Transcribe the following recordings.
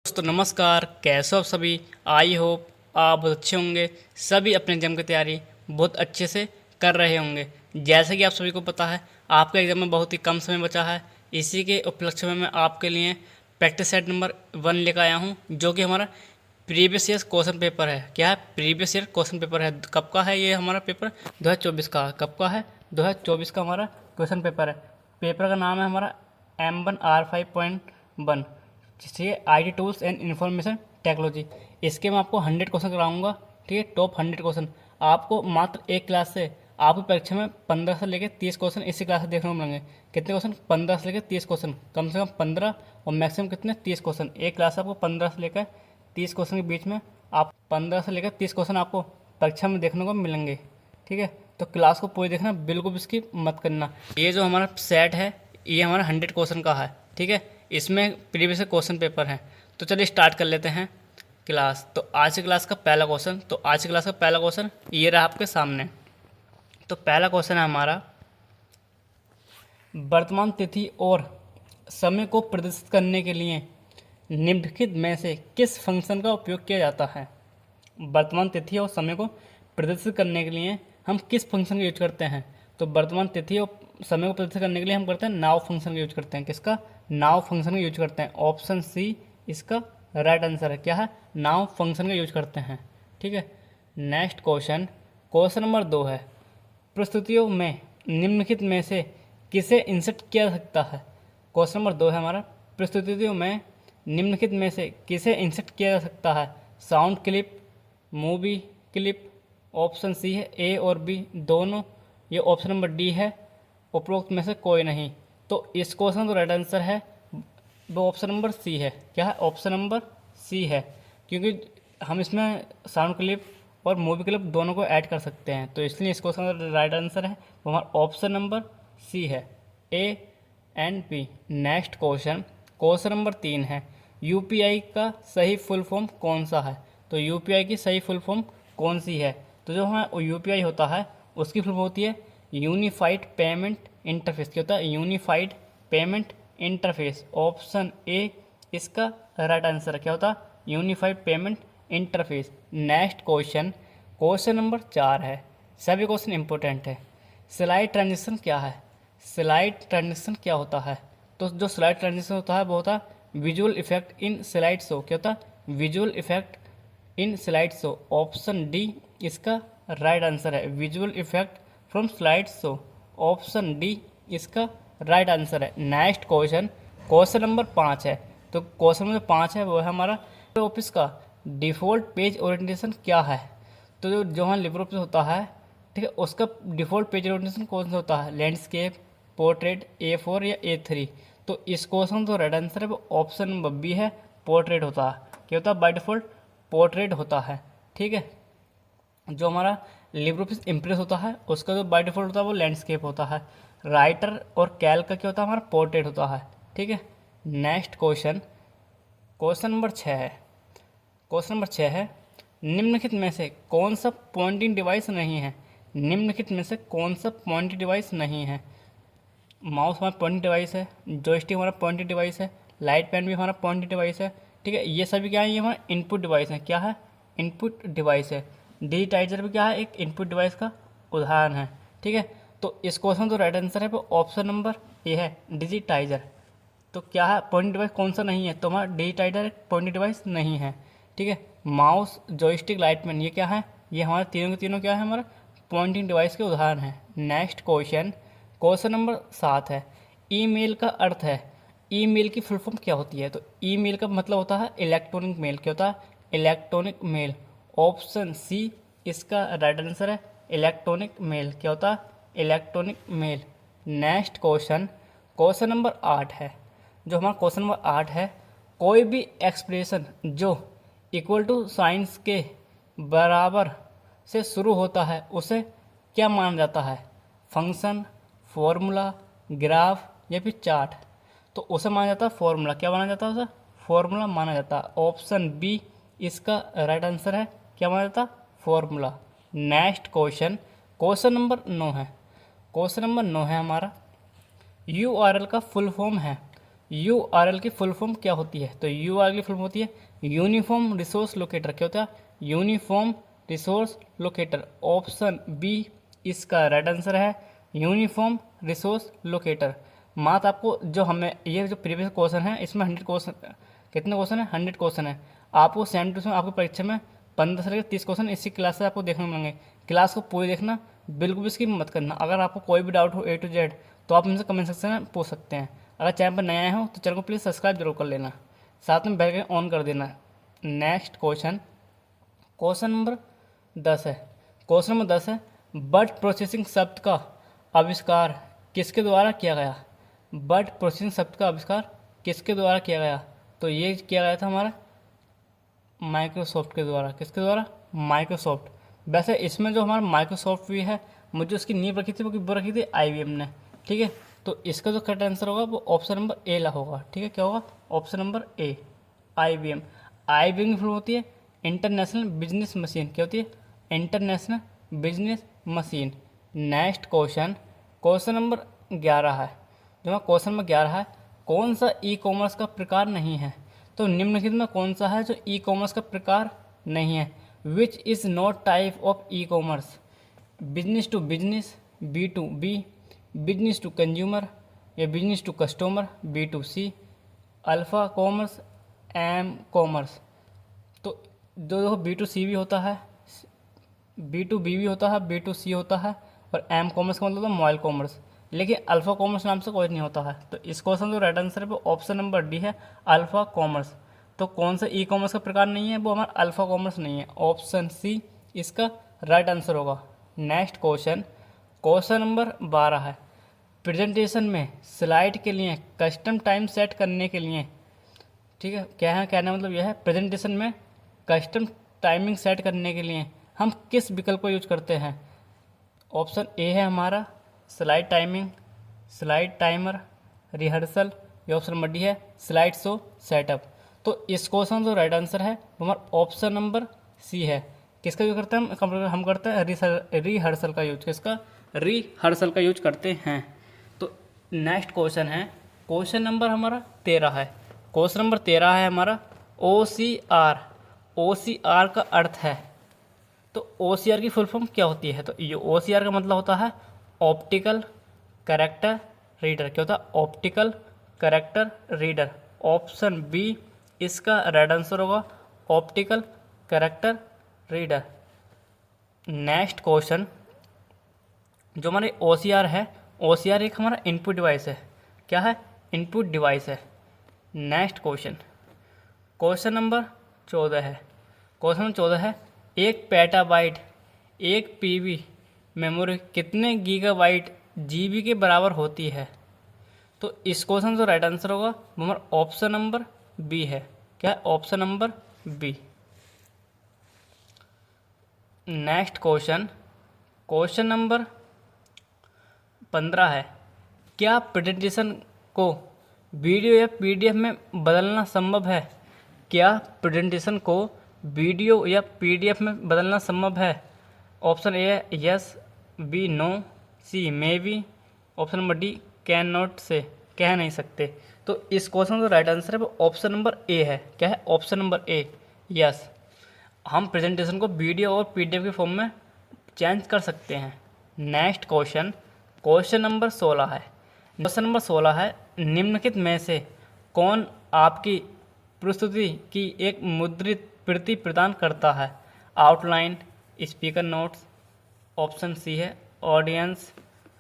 दोस्तों नमस्कार, कैसे हो आप सभी। आई होप आप बहुत अच्छे होंगे। सभी अपने एग्जाम की तैयारी बहुत अच्छे से कर रहे होंगे। जैसे कि आप सभी को पता है, आपका एग्जाम में बहुत ही कम समय बचा है। इसी के उपलक्ष्य में मैं आपके लिए प्रैक्टिस सेट नंबर 1 लेकर आया हूं, जो कि हमारा प्रीवियस ईयर क्वेश्चन पेपर है। क्या है? प्रीवियस ईयर क्वेश्चन पेपर है। कब का है ये हमारा पेपर? 2024 का। कब का है? 2024 का हमारा क्वेश्चन पेपर है। पेपर का नाम है हमारा M1R5.1, जिससे IT tools and information technology. इसके मैं आपको 100 क्वेश्चन कराऊंगा। ठीक है, टॉप 100 क्वेश्चन आपको मात्र एक क्लास से, आपकी परीक्षा में 15 से लेकर 30 क्वेश्चन इसी क्लास से देखने को मिलेंगे। कितने क्वेश्चन? 15 से लेकर 30 क्वेश्चन, कम से कम 15 और मैक्सिमम कितने? 30 क्वेश्चन। एक क्लास आपको 15 से लेकर 30 क्वेश्चन के बीच में, आप 15 से लेकर 30 क्वेश्चन आपको परीक्षा में देखने को मिलेंगे। ठीक है, तो क्लास को पूरी देखना, बिल्कुल भी इसकी मत करना। ये जो हमारा सेट है, ये हमारा 100 क्वेश्चन का है। ठीक है, इसमें प्रीवियस क्वेश्चन पेपर है। तो चलिए स्टार्ट कर लेते हैं क्लास। तो आज की क्लास का पहला क्वेश्चन, ये रहा आपके सामने। तो पहला क्वेश्चन है हमारा, वर्तमान तिथि और समय को प्रदर्शित करने के लिए निम्नलिखित में से किस फंक्शन का उपयोग किया जाता है? वर्तमान तिथि और समय को प्रदर्शित करने के लिए हम किस फंक्शन का यूज करते हैं? तो वर्तमान तिथि और समय को प्रदर्शित करने के लिए हम करते हैं नाउ फंक्शन का यूज करते हैं। किसका? नाउ फंक्शन का यूज करते हैं। ऑप्शन सी इसका राइट आंसर है। क्या है? नाउ फंक्शन का यूज करते हैं। ठीक है, नेक्स्ट क्वेश्चन, क्वेश्चन नंबर 2 है, प्रस्तुतियों में निम्नलिखित में से किसे इंसर्ट किया जा सकता है? क्वेश्चन नंबर 2 है हमारा, प्रस्तुतियों में निम्नलिखित में से किसे इंसर्ट किया जा सकता है? Sound clip, movie clip. Option C है ए और बी दोनों, ये ऑप्शन नंबर डी है उपरोक्त में से कोई नहीं। तो इस क्वेश्चन का राइट आंसर है वो ऑप्शन नंबर सी है। क्या है? ऑप्शन नंबर सी है, क्योंकि हम इसमें साउंड क्लिप और मूवी क्लिप दोनों को ऐड कर सकते हैं। तो इसलिए इस क्वेश्चन का राइट आंसर है वो हमारा ऑप्शन नंबर सी है, A and B. Next question, question number 3 है, यूपीआई का सही फुल फॉर्म कौन सा है? तो यूपीआई की सही फुल फॉर्म कौन सी है? तो जो हमारा यूपीआई होता है उसकी फुल फॉर्म होती है यूनिफाइड पेमेंट इंटरफेस। क्या होता है? Unified payment interface. Option A इसका राइट आंसर है। क्या होता है? Unified payment interface. Next question, question number 4 है, सभी क्वेश्चन इंपॉर्टेंट है। स्लाइड ट्रांजिशन क्या है? स्लाइड ट्रांजिशन क्या होता है? तो जो स्लाइड ट्रांजिशन होता है वो होता है visual effect in slide show. क्या होता है? Visual effect in slide show. Option D इसका राइट आंसर है, visual effect from slide show. Option D इसका राइट आंसर है। नेक्स्ट क्वेश्चन, क्वेश्चन नंबर 5 है। तो क्वेश्चन नंबर 5 है वो है हमारा, ऑफिस का डिफ़ॉल्ट पेज ओरिएंटेशन क्या है? तो जो हमारा लिबर ऑफिस होता है, ठीक है, उसका डिफ़ॉल्ट पेज ओरिएंटेशन कौन सा होता है? लैंडस्केप, पोर्ट्रेट, A4 या A3? तो इस क्वेश्चन तो राइट आंसर है वो ऑप्शन नंबर बी है, पोर्ट्रेट होता है। क्या होता है? बाय डिफ़ॉल्ट पोर्ट्रेट होता है। ठीक है, जो हमारा लिबर ऑफिस इम्प्रेस होता है उसका जो बाय डिफ़ॉल्ट होता है वो लैंडस्केप होता है। राइटर और कैल्क का क्या होता है? हमारा पोर्ट्रेट होता है। ठीक है, नेक्स्ट क्वेश्चन, क्वेश्चन नंबर 6 है। क्वेश्चन नंबर 6 है, निम्नलिखित में से कौन सा पॉइंटिंग डिवाइस नहीं है? निम्नलिखित में से कौन सा पॉइंटिंग डिवाइस नहीं है? माउस हमारा पॉइंटिंग डिवाइस है, जॉयस्टिक हमारा पॉइंटिंग डिवाइस है, लाइट पेन भी हमारा पॉइंटिंग डिवाइस है। ठीक है, ये सभी क्या है? ये हमारा इनपुट डिवाइस है। क्या है? इनपुट डिवाइस है। डिजिटाइजर भी क्या है? एक इनपुट डिवाइस का उदाहरण है। ठीक है, तो इस क्वेश्चन तो राइट आंसर है वो ऑप्शन नंबर ए है, डिजिटाइजर। तो क्या है? पॉइंट डिवाइस कौन सा नहीं है? तो हमारा डिजिटाइजर एक पॉइंट डिवाइस नहीं है। ठीक है, माउस, जॉयस्टिक, लाइटमैन, ये क्या है? ये हमारे तीनों के तीनों क्या है? हमारा पॉइंटिंग डिवाइस के उदाहरण है। नेक्स्ट क्वेश्चन, क्वेश्चन नंबर 7 है, ईमेल का अर्थ है, ईमेल की फुल फॉर्म क्या होती है? तो ईमेल का मतलब होता है इलेक्ट्रॉनिक मेल। क्या होता है? Electronic mail. ऑप्शन सी इसका राइट आंसर है, इलेक्ट्रॉनिक मेल। क्या होता है? Electronic mail. Next question, question number 8 है। जो हमारा क्वेश्चन नंबर 8 है, कोई भी एक्सप्रेशन जो इक्वल टू साइंस के बराबर से शुरू होता है उसे क्या माना जाता है? फंक्शन, फॉर्मूला, ग्राफ या फिर चार्ट? तो उसे माना जाता है फॉर्मूला। क्या माना जाता है उसे? फॉर्मूला माना जाता है। ऑप्शन बी इसका राइट आंसर है। क्या माना जाता है? Formula. Next question, question number 9 है। क्वेश्चन नंबर 9 है हमारा, URL का फुल फॉर्म है। URL की फुल फॉर्म क्या होती है? तो URL की फुल फॉर्म होती है यूनिफॉर्म रिसोर्स लोकेटर। क्या होता है? Uniform resource locator. Option B इसका राइट आंसर है, यूनिफॉर्म रिसोर्स लोकेटर। मात्र आपको जो हमें ये जो प्रीवियस क्वेश्चन है इसमें 100 क्वेश्चन, कितने क्वेश्चन है? 100 क्वेश्चन है। आपको सेम टू सेम आपको परीक्षा में 15 से लेकर 30 क्वेश्चन इसी क्लास से आपको देखने को मिलेंगे। क्लास को पूरी देखना, बिल्कुल भी स्किप मत करना। अगर आपको कोई भी डाउट हो A to Z तो आप मुझसे कमेंट सेक्शन में पूछ सकते हैं। अगर चैनल पर नए आए हो तो चैनल को प्लीज़ सब्सक्राइब जरूर कर लेना, साथ में बेल आइकन ऑन कर देना। नेक्स्ट क्वेश्चन, क्वेश्चन नंबर 10 है। क्वेश्चन नंबर 10 है, बर्ड प्रोसेसिंग शब्द का आविष्कार किसके द्वारा किया गया? बर्ड प्रोसेसिंग शब्द का आविष्कार किसके द्वारा किया गया? तो ये किया गया था हमारा माइक्रोसॉफ्ट के द्वारा। किसके द्वारा? माइक्रोसॉफ्ट। वैसे इसमें जो हमारा माइक्रोसॉफ्ट भी है, मुझे उसकी नींव रखी थी वो रखी थी IBM ने। ठीक है, तो इसका जो करेक्ट आंसर होगा वो ऑप्शन नंबर ए ला होगा। ठीक है, क्या होगा? ऑप्शन नंबर ए, IBM। IBM की फुल होती है इंटरनेशनल बिजनेस मशीन। क्या होती है? International business machine. Next question, question number 11 है। जो क्वेश्चन नंबर 11 है, कौन सा E-कॉमर्स का प्रकार नहीं है? तो निम्नलिखित में कौन सा है जो E-कॉमर्स का प्रकार नहीं है? Which is not type of E-कॉमर्स? Business to business, B2B, business to consumer या business to customer, B2C, alpha commerce, M-कॉमर्स। तो जो B2C भी होता है, B2B भी होता है, B2C होता है, और M-कॉमर्स का मतलब होता है मोबाइल कॉमर्स। लेकिन अल्फ़ा कॉमर्स नाम से कोई नहीं होता है। तो इस क्वेश्चन जो राइट आंसर है वो ऑप्शन नंबर डी है, अल्फ़ा कॉमर्स। तो कौन सा E-कॉमर्स का प्रकार नहीं है? वो हमारा अल्फ़ा कॉमर्स नहीं है। ऑप्शन सी इसका राइट आंसर होगा। नेक्स्ट क्वेश्चन, क्वेश्चन नंबर 12 है। प्रेजेंटेशन में स्लाइड के लिए कस्टम टाइम सेट करने के लिए, ठीक है, क्या है कहना मतलब यह है, प्रेजेंटेशन में कस्टम टाइमिंग सेट करने के लिए हम किस विकल्प को यूज करते हैं? ऑप्शन ए है हमारा slide timing, slide timer, rehearsal, या ऑप्शन नंबर डी है स्लाइड शो सेटअप। तो इस क्वेश्चन जो राइट आंसर है वो हमारा ऑप्शन नंबर सी है। किसका यूज करते हैं हम? कंप्यूटर हम करते हैं रिहर्सल का यूज। किसका? रिहर्सल का यूज करते हैं। तो नेक्स्ट क्वेश्चन है, क्वेश्चन नंबर हमारा 13 है। क्वेश्चन नंबर 13 है हमारा OCR। OCR का अर्थ है, तो OCR की फुल फॉर्म क्या होती है? तो ये OCR का मतलब होता है ऑप्टिकल कैरेक्टर रीडर। क्या होता है? Optical character reader. Option B इसका राइट आंसर होगा, optical character reader. Next question, जो हमारे OCR है, OCR एक हमारा इनपुट डिवाइस है। क्या है? इनपुट डिवाइस है। नेक्स्ट क्वेश्चन, क्वेश्चन नंबर 14 है। क्वेश्चन नंबर 14 है, एक पेटाबाइट, एक PB मेमोरी कितने गीगाबाइट GB के बराबर होती है? तो इस क्वेश्चन जो राइट आंसर होगा वो हमारा ऑप्शन नंबर बी है। क्या है? Option number B. Next question, question number 15 है। क्या प्रेजेंटेशन को वीडियो या PDF में बदलना संभव है? क्या प्रेजेंटेशन को वीडियो या PDF में बदलना संभव है? ऑप्शन ए है yes, B no, C maybe, option number D can not say, कह नहीं सकते। तो इस क्वेश्चन का राइट आंसर है वो ऑप्शन नंबर ए है। क्या है? ऑप्शन नंबर ए, यस। हम प्रेजेंटेशन को वीडियो और PDF के फॉर्म में चेंज कर सकते हैं। नेक्स्ट क्वेश्चन, क्वेश्चन नंबर 16 है। क्वेश्चन नंबर 16 है, निम्नलिखित में से कौन आपकी प्रस्तुति की एक मुद्रित प्रति प्रदान करता है? Outline, speaker notes, option C है ऑडियंस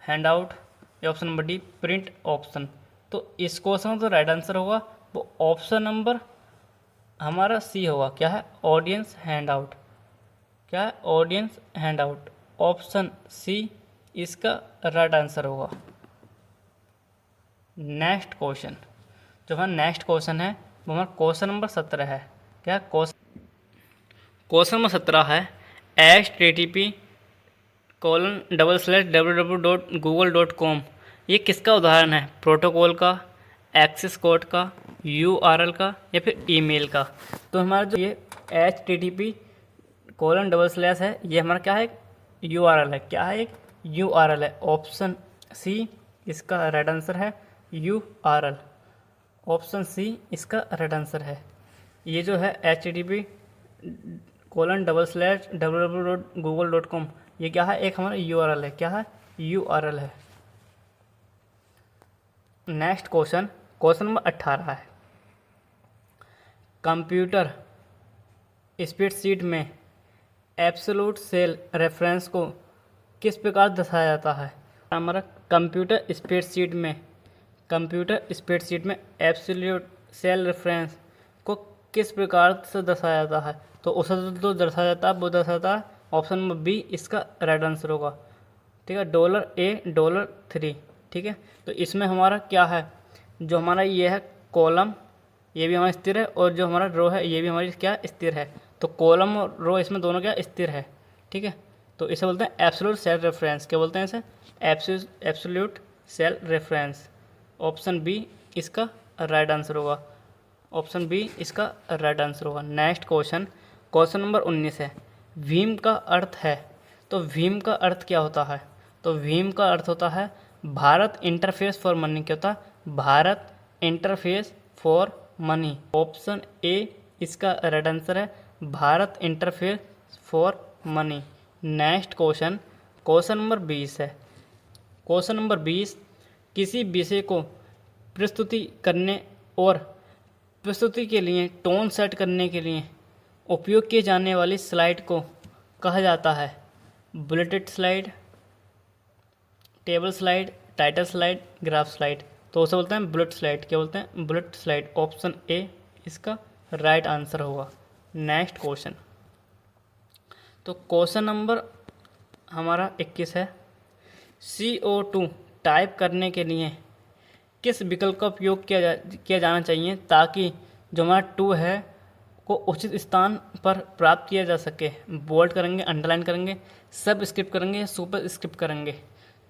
हैंडआउट, या option number D print option. तो इस क्वेश्चन का तो राइट आंसर होगा वो ऑप्शन नंबर हमारा सी होगा। क्या है? Audience handout. क्या है? Audience handout. ऑप्शन सी इसका राइट आंसर होगा। नेक्स्ट क्वेश्चन, जो हमारा नेक्स्ट क्वेश्चन है वो हमारा क्वेश्चन नंबर 17 है। क्या? क्वेश्चन नंबर 17 है, http://www.google.com ये किसका उदाहरण है? प्रोटोकॉल का, एक्सेस कोड का, URL का, या फिर ईमेल का? तो हमारा जो ये http:// है, ये हमारा क्या है? URL है। क्या है? एक URL है। ऑप्शन सी इसका राइट आंसर है URL। ऑप्शन सी इसका राइट आंसर है। ये जो है http://www.google.com, ये क्या है, एक हमारा URL है। क्या है? URL है। नेक्स्ट क्वेश्चन, क्वेश्चन नंबर 18 है। कंप्यूटर स्प्रेडशीट में एब्सोल्यूट सेल रेफरेंस को किस प्रकार दर्शाया जाता है? हमारा कंप्यूटर स्प्रेडशीट में एब्सोल्यूट सेल रेफरेंस को किस प्रकार से दर्शाया जाता है? तो उसे जो दर्शाया जाता है वो दर्शाता है ऑप्शन नंबर बी इसका राइट आंसर होगा। ठीक है, $A$3। ठीक है, तो इसमें हमारा क्या है, जो हमारा ये है कॉलम, ये भी हमारा स्थिर है, और जो हमारा रो है ये भी हमारी क्या स्थिर है। तो कॉलम और रो इसमें दोनों क्या स्थिर है। ठीक है, तो इसे बोलते हैं एब्सोल्यूट सेल रेफरेंस। क्या बोलते हैं इसे? Absolute cell reference. Option B इसका राइट आंसर होगा। ऑप्शन बी इसका राइट आंसर होगा। नेक्स्ट क्वेश्चन, क्वेश्चन नंबर 19 है। भीम का अर्थ है, तो भीम का अर्थ क्या होता है? तो भीम का अर्थ होता है भारत इंटरफेस फॉर मनी। क्या होता है? Bharat interface for money. Option A इसका राइट आंसर है, Bharat interface for money. Next question, question number 20 है। क्वेश्चन नंबर 20, किसी विषय को प्रस्तुति करने और प्रस्तुति के लिए टोन सेट करने के लिए उपयोग किए जाने वाली स्लाइड को कहा जाता है? Bulleted slide, table slide, title slide, graph slide. तो उसे बोलते हैं बुलेट स्लाइड। क्या बोलते हैं? Bullet slide. ऑप्शन ए इसका राइट आंसर होगा। नेक्स्ट क्वेश्चन, तो क्वेश्चन नंबर हमारा 21 है। CO2 टाइप करने के लिए किस विकल्प का उपयोग किया जाना चाहिए ताकि जो हमारा 2 है को उचित स्थान पर प्राप्त किया जा सके? बोल्ड करेंगे, अंडरलाइन करेंगे, सब स्क्रिप्ट करेंगे या सुपर स्क्रिप्ट करेंगे?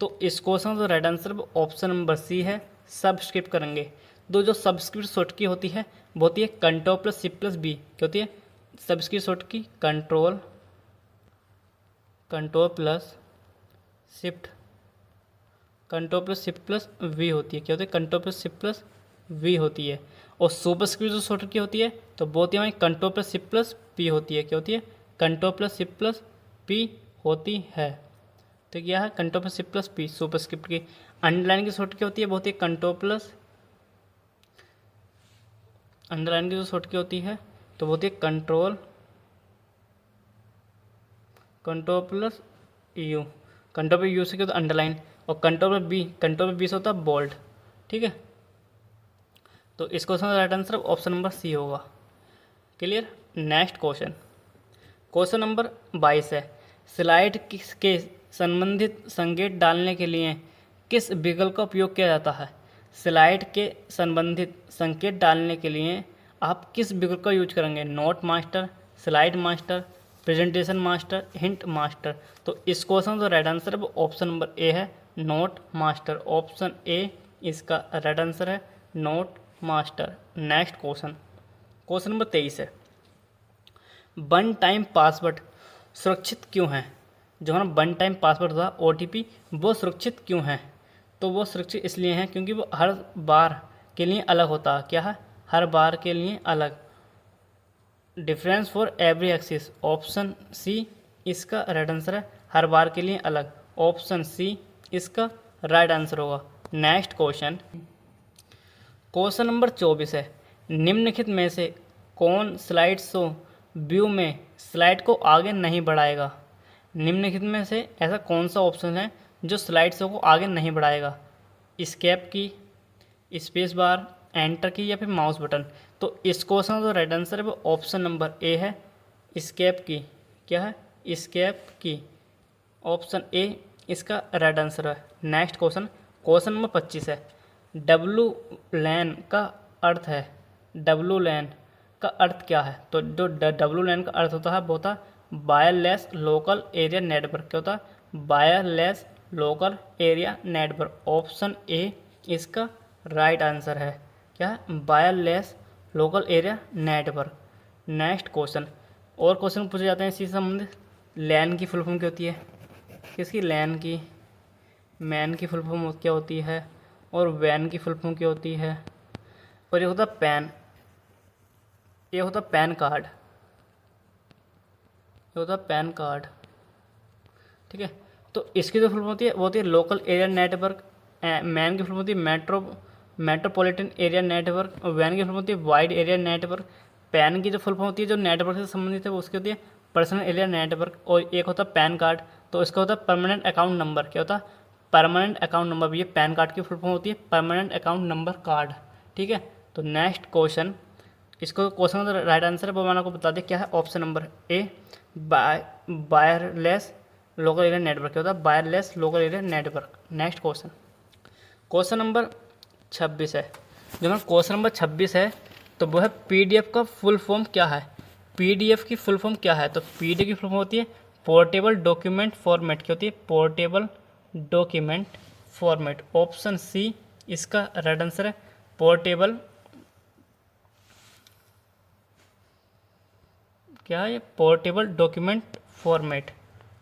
तो इस क्वेश्चन का right answer option number C है, सब स्क्रिप्ट करेंगे। जो सबस्क्रिप्ट शॉर्ट की होती है वो होती है Ctrl+C+B। क्या होती है? सबस्क्रिप्ट शॉर्ट की Ctrl प्लस V होती है। क्या होती है? Ctrl+C+V होती है। और सुपरस्क्रिप्ट जो शॉर्ट की होती है तो वो होती है हमारी Ctrl+C+P होती है। क्या होती है? Ctrl+C+P होती है। तो क्या है? Ctrl+C+P सुपरस्क्रिप्ट की। अंडरलाइन की शॉर्ट की होती है वो होती है अंडरलाइन की जो शॉर्ट की होती है तो वो होती है Ctrl+U। Ctrl+U से क्या होता है? अंडरलाइन। और Ctrl+B से होता है बोल्ड। ठीक है, तो इस क्वेश्चन का right answer option number C होगा। Clear. Next question, question number 22 है। स्लाइड के संबंधित संकेत डालने के लिए किस विकल्प का उपयोग किया जाता है? स्लाइड के संबंधित संकेत डालने के लिए आप किस विकल्प का यूज करेंगे? Note master, slide master, presentation master, hint master. तो इस क्वेश्चन का राइट आंसर है ऑप्शन नंबर ए है, नोट मास्टर। ऑप्शन ए इसका राइट आंसर है, note master. Next question, question number 23 है। वन टाइम पासवर्ड सुरक्षित क्यों है? जो हमारा वन टाइम पासवर्ड था OTP वो सुरक्षित क्यों है? तो वो सुरक्षित इसलिए है क्योंकि वो हर बार के लिए अलग होता है। क्या है? हर बार के लिए अलग। Difference for every axis. Option C इसका राइट आंसर है, हर बार के लिए अलग। ऑप्शन सी इसका राइट आंसर होगा। नेक्स्ट क्वेश्चन, क्वेश्चन नंबर 24 है। निम्नलिखित में से कौन स्लाइड शो व्यू में स्लाइड को आगे नहीं बढ़ाएगा? निम्नलिखित में से ऐसा कौन सा ऑप्शन है जो स्लाइड शो को आगे नहीं बढ़ाएगा? एस्केप की, स्पेस बार, एंटर की, या फिर माउस बटन? तो इस क्वेश्चन का राइट आंसर है वो ऑप्शन नंबर ए है, एस्केप की। क्या है? एस्केप की। ऑप्शन ए इसका राइट आंसर है। नेक्स्ट क्वेश्चन, क्वेश्चन नंबर 25 है। WLAN का अर्थ है, WLAN का अर्थ क्या है? तो जो WLAN का अर्थ होता है वो होता है वायरलेस लोकल एरिया नेटवर्क। क्या होता है? Wireless local area network. Option A इसका राइट आंसर है। क्या है? Wireless local area network. Next question, और क्वेश्चन पूछे जाते हैं इसी से संबंधित। लैन की फुल फॉर्म क्या होती है? किसकी? लैन की। मैन की फुल फॉर्म क्या होती है? और वैन की फुल फॉर्म क्या होती है? पर ये होता पैन, ये होता पैन कार्ड, ये होता पैन कार्ड, ठीक है। तो इसकी जो फुल फॉर्म होती है वो होती है लोकल एरिया नेटवर्क। मैन की फुल फॉर्म होती है मेट्रोपॉलिटन एरिया नेटवर्क। और वैन की फुल फॉर्म होती है वाइड एरिया नेटवर्क। पैन की जो फुल फॉर्म होती है जो नेटवर्क से संबंधित है वो उसकी होती है पर्सनल एरिया नेटवर्क। और एक होता है पैन कार्ड, तो इसका होता है परमानेंट अकाउंट नंबर। क्या होता है? Permanent account number. ये पैन कार्ड की फुल फॉर्म होती है परमानेंट अकाउंट नंबर कार्ड, ठीक है। तो नेक्स्ट क्वेश्चन, इसको क्वेश्चन का राइट आंसर है वो मैंने आपको बता दिया क्या है। ऑप्शन नंबर ए वायरलेस लोकल एरिया नेटवर्क। क्या होता है? Wireless local area network. Next question, question number 26 है। जो हमारा क्वेश्चन नंबर 26 है तो वो है पीडीएफ का फुल फॉर्म क्या है। पीडीएफ की फुल फॉर्म क्या है? तो पीडीएफ की फुल फॉर्म होती है पोर्टेबल डॉक्यूमेंट फॉर्मेट। क्या होती है? Portable document format. Option C इसका राइट आंसर है, पोर्टेबल, क्या है? Portable document format.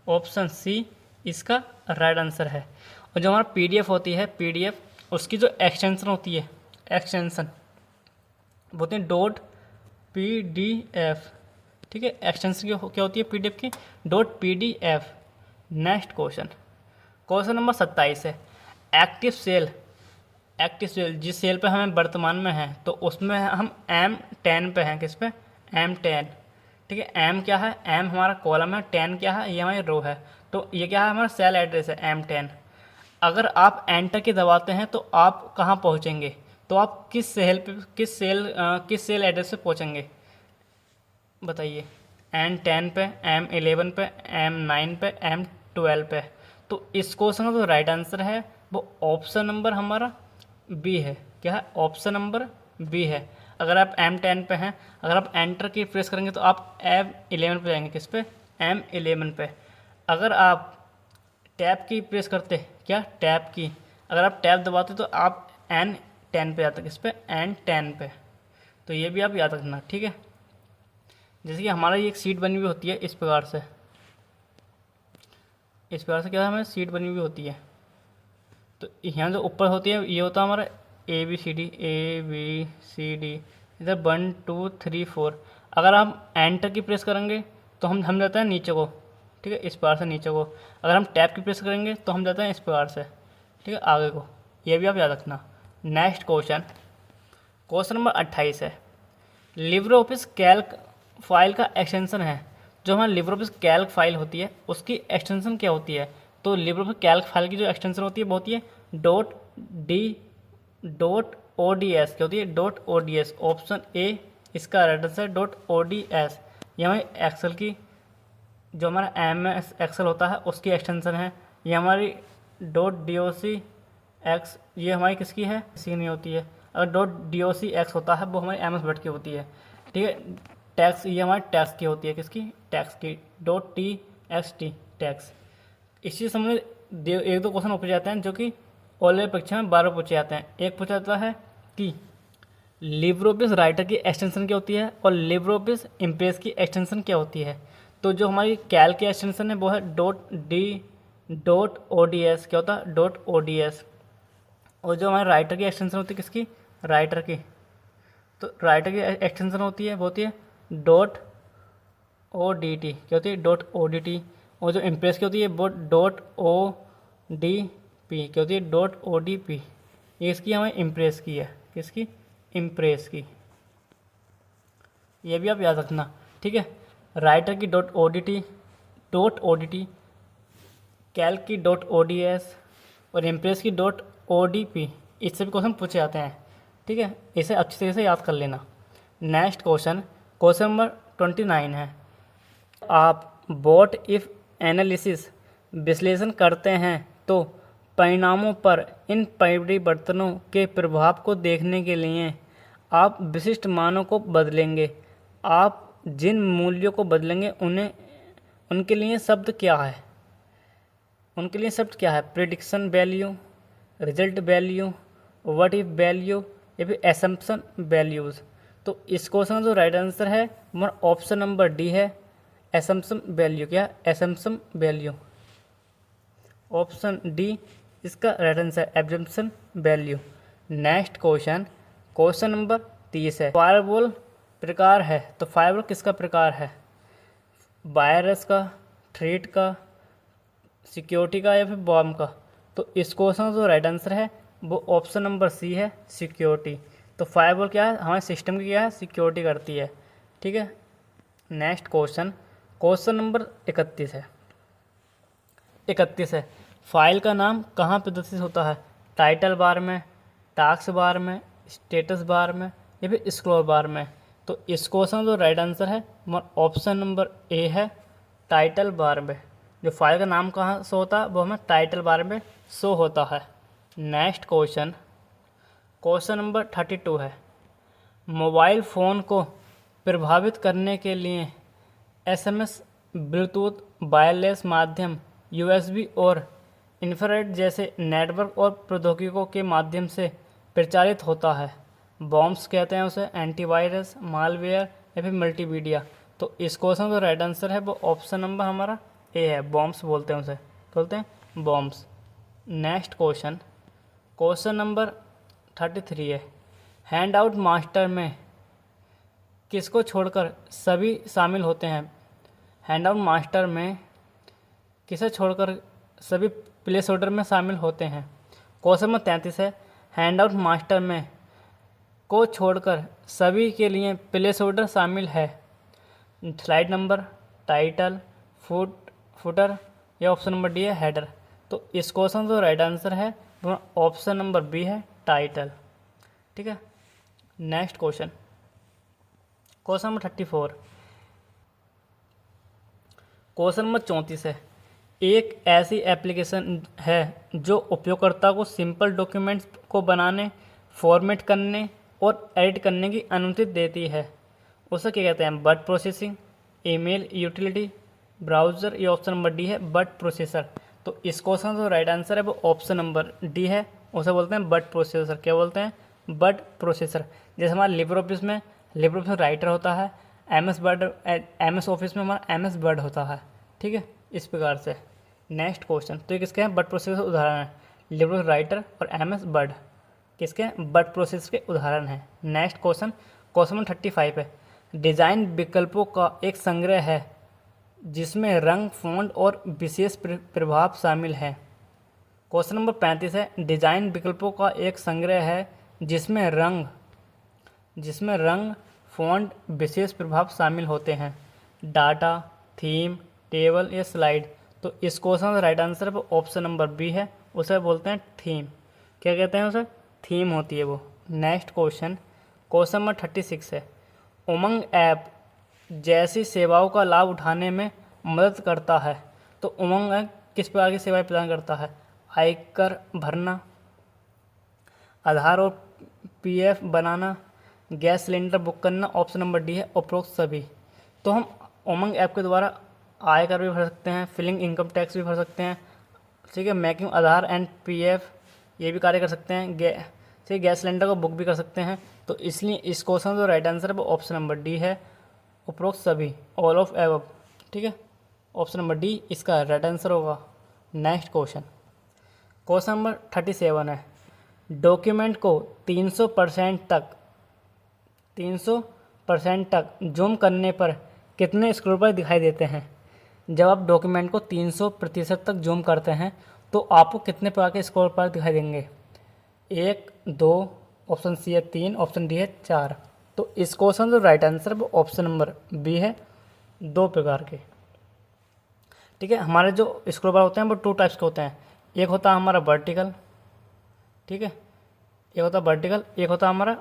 Option C इसका राइट आंसर है। और जो हमारा पीडीएफ होती है, पीडीएफ उसकी जो एक्सटेंशन होती है, एक्सटेंशन बोलते हैं डॉट पीडीएफ, ठीक है। एक्सटेंशन क्या होती है पीडीएफ की? Dot PDF. Next question, question number 27 है। एक्टिव सेल, एक्टिव सेल जिस सेल पे हमें वर्तमान में है तो उसमें हम M10 पे हैं। किस पे? M10, ठीक है। M क्या है? M हमारा कॉलम है, 10 क्या है? ये हमारी रो है। तो ये क्या है? हमारा सेल एड्रेस है M10। अगर आप एंटर की दबाते हैं तो आप कहाँ पहुँचेंगे? तो आप किस किस सेल एड्रेस पे पहुँचेंगे बताइए? M10 पे, M11 पे, M9 पे, M12 पे। तो इस क्वेश्चन का जो राइट आंसर है वो ऑप्शन नंबर हमारा बी है। क्या है? ऑप्शन नंबर बी है। अगर आप M10 पे हैं, अगर आप एंटर की प्रेस करेंगे तो आप M11 पे जाएंगे। किस पे? M11 पे। अगर आप टैब की प्रेस करते, क्या? टैब की, अगर आप टैब दबाते तो आप N10 पे जाते। किस पे? N10 पे। तो ये भी आप याद रखना, ठीक है। जैसे कि हमारा ये एक सीट बनी हुई होती है इस प्रकार से, इस प्रकार से क्या है? हमें सीट बनी हुई होती है। तो यहाँ जो ऊपर होती है ये होता है हमारा ABCD, इधर 1 2 3 4। अगर हम एंटर की प्रेस करेंगे तो हम जाते हैं नीचे को, ठीक है, इस प्रकार से नीचे को। अगर हम टैब की प्रेस करेंगे तो हम जाते हैं इस प्रकार से, ठीक है, आगे को। ये भी आप याद रखना। नेक्स्ट क्वेश्चन, क्वेश्चन नंबर 28 है। लिब्रे ऑफिस कैल्क फाइल का एक्सटेंशन है। जो हमारी लिब्रे ऑफिस कैल्क फाइल होती है उसकी एक्सटेंशन क्या होती है? तो लिब्रे ऑफिस कैल्क फाइल की जो एक्सटेंशन होती है वो होती है .ods। क्या होती है? .ods। ऑप्शन ए इसका राइट आंसर .ods। ये हमारी एक्सेल की, जो हमारा MS एक्सेल होता है उसकी एक्सटेंशन है। ये हमारी .docx, ये हमारी किसकी है? किसी नहीं होती है। अगर .docx होता है वो हमारी MS वर्ड की होती है, ठीक है। टैक्स, ये हमारी टैक्स की होती है। किसकी? टैक्स की। .txt tax. इसी समय एक दो क्वेश्चन पूछे जाते हैं जो कि ऑनलाइन परीक्षा में 12 पूछे जाते हैं। एक पूछा जाता है कि लिब्रे ऑफिस राइटर की एक्सटेंशन क्या होती है और लिब्रे ऑफिस इम्प्रेस की एक्सटेंशन क्या होती है। तो जो हमारी कैल्क की एक्सटेंशन है वो है .ods। क्या होता है? .ods। और जो हमारे राइटर की एक्सटेंशन होती है, किसकी? राइटर की। तो राइटर की एक्सटेंशन होती है वो होती है .odt। क्या होती है? .odt। और जो इम्प्रेस की होती है वो .odp। क्या होती है? .odp। ये इसकी हमें इम्प्रेस की है। किसकी? इम्प्रेस की। ये भी आप याद रखना, ठीक है। राइटर की .odt, कैल्क की .ods और इम्प्रेस की .odp। इससे भी क्वेश्चन पूछे जाते हैं, ठीक है। इसे अच्छी तरह से याद कर लेना। नेक्स्ट क्वेश्चन, क्वेश्चन नंबर 29 है। आप व्हाट इफ एनालिसिस विश्लेषण करते हैं तो परिणामों पर इन परिवर्तनों के प्रभाव को देखने के लिए आप विशिष्ट मानों को बदलेंगे। आप जिन मूल्यों को बदलेंगे उनके लिए शब्द क्या है? उनके लिए शब्द क्या है? Prediction value, result value, what if value या फिर एसम्पशन वैल्यूज़। तो इस क्वेश्चन का जो राइट आंसर है हमारा ऑप्शन नंबर डी है, एसम्पशन वैल्यू। क्या? Assumption value. ऑप्शन डी इसका राइट आंसर है, assumption value. Next question, question number 30 है, फायरवॉल प्रकार है, तो फायरवॉल किसका प्रकार है? वायरस का, थ्रेट का, सिक्योरिटी का या फिर बॉम्ब का? तो इस क्वेश्चन का जो राइट आंसर है वो ऑप्शन नंबर सी है, सिक्योरिटी। तो फायरवॉल क्या है? हमारे सिस्टम की क्या है? सिक्योरिटी करती है। ठीक है। नेक्स्ट क्वेश्चन, क्वेश्चन नंबर 31 है। 31 है, फाइल का नाम कहाँ प्रदर्शित होता है? टाइटल बार में, टास्क बार में, स्टेटस बार में या फिर स्क्रॉल बार में? तो इस क्वेश्चन का जो राइट आंसर है वो ऑप्शन नंबर ए है, टाइटल बार में। जो फाइल का नाम कहाँ शो होता है वो हमें टाइटल बार में शो होता है। नेक्स्ट क्वेश्चन, क्वेश्चन नंबर 32 है, मोबाइल फ़ोन को प्रभावित करने के लिए एसएमएस, ब्लूटूथ, वायरलेस माध्यम, यूएसबी और इंफ्रारेड जैसे नेटवर्क और प्रौद्योगिकियों के माध्यम से प्रचारित होता है। बॉम्ब्स कहते हैं उसे, एंटीवायरस, मालवेयर या फिर मल्टीमीडिया? तो इस क्वेश्चन का राइट आंसर है वो ऑप्शन नंबर हमारा ए है, बॉम्ब्स बोलते हैं उसे, बोलते हैं bombs. Next question, question number 33 है, हैंड आउट मास्टर में किसको छोड़कर सभी शामिल होते हैं? हैंड आउट मास्टर में किसे छोड़कर सभी प्लेस ऑर्डर में शामिल होते हैं? क्वेश्चन नंबर 33 है, हैंड आउट मास्टर में को छोड़कर सभी के लिए प्लेस ऑर्डर शामिल है। स्लाइड नंबर, टाइटल, फुटर या ऑप्शन नंबर डी है, हेडर? तो इस क्वेश्चन का राइट आंसर है वो ऑप्शन नंबर बी है, टाइटल। ठीक है। Next question, question number 34, question number 34 है, एक ऐसी एप्लीकेशन है जो उपयोगकर्ता को सिंपल डॉक्यूमेंट्स को बनाने, फॉर्मेट करने और एडिट करने की अनुमति देती है, उसे क्या कहते हैं? Word processing, email utility, browser? ये ऑप्शन नंबर डी है, वर्ड प्रोसेसर। तो इस क्वेश्चन का राइट आंसर है वो ऑप्शन नंबर डी है, उसे बोलते हैं वर्ड प्रोसेसर। क्या बोलते हैं? Word processor. जैसे हमारे लिबर ऑफिस में राइटर होता है, एमएस ऑफिस में हमारा एमएस वर्ड होता है। ठीक है, इस प्रकार से। नेक्स्ट क्वेश्चन, तो ये किसके हैं? वर्ड प्रोसेसर उदाहरण है। लिबर ऑफिस राइटर और एमएस वर्ड किसके हैं? वर्ड प्रोसेसर के उदाहरण हैं। नेक्स्ट क्वेश्चन, क्वेश्चन नंबर 35 है, डिज़ाइन विकल्पों का एक संग्रह है जिसमें रंग, फ़ॉन्ट और विशेष प्रभाव शामिल हैं। क्वेश्चन नंबर 35 है, डिज़ाइन विकल्पों का एक संग्रह है जिसमें रंग, फ़ॉन्ट, विशेष प्रभाव शामिल होते हैं। डाटा, थीम, टेबल या स्लाइड? तो इस क्वेश्चन का राइट आंसर है ऑप्शन नंबर बी है, उसे बोलते हैं थीम। क्या कहते हैं उसे? थीम होती है वो। नेक्स्ट क्वेश्चन, क्वेश्चन नंबर 36 है, उमंग ऐप जैसी सेवाओं का लाभ उठाने में मदद करता है। तो उमंग ऐप किस प्रकार की सेवाएं प्रदान करता है? आयकर भरना, आधार और पीएफ बनाना, गैस सिलेंडर बुक करना? ऑप्शन नंबर डी है, उपरोक्त सभी। तो हम उमंग ऐप के द्वारा आयकर भी भर सकते हैं, फिलिंग इनकम टैक्स भी भर सकते हैं। ठीक है, मेकिंग आधार एंड पीएफ ये भी कार्य कर सकते हैं। गैस सिलेंडर को बुक भी कर सकते हैं। तो इसलिए इस क्वेश्चन का राइट आंसर है वो ऑप्शन नंबर डी है, उपरोक्त सभी, ऑल ऑफ एबव। ठीक है, ऑप्शन नंबर डी इसका राइट आंसर होगा। नेक्स्ट क्वेश्चन, क्वेश्चन नंबर 37 है, डॉक्यूमेंट को 300% तक जूम करने पर कितने स्क्रोल बार दिखाई देते हैं? जब आप डॉक्यूमेंट को 300% तक जूम करते हैं तो आपको कितने प्रकार के स्क्रोल बार दिखाई देंगे? 1, 2, ऑप्शन सी है 3, ऑप्शन डी है 4। तो इस क्वेश्चन का राइट आंसर वो ऑप्शन नंबर बी है, 2 प्रकार के। ठीक है, हमारे जो स्क्रोल बार होते हैं वो 2 टाइप्स के होते हैं। एक होता है हमारा वर्टिकल, ठीक है, एक होता है वर्टिकल, एक होता है हमारा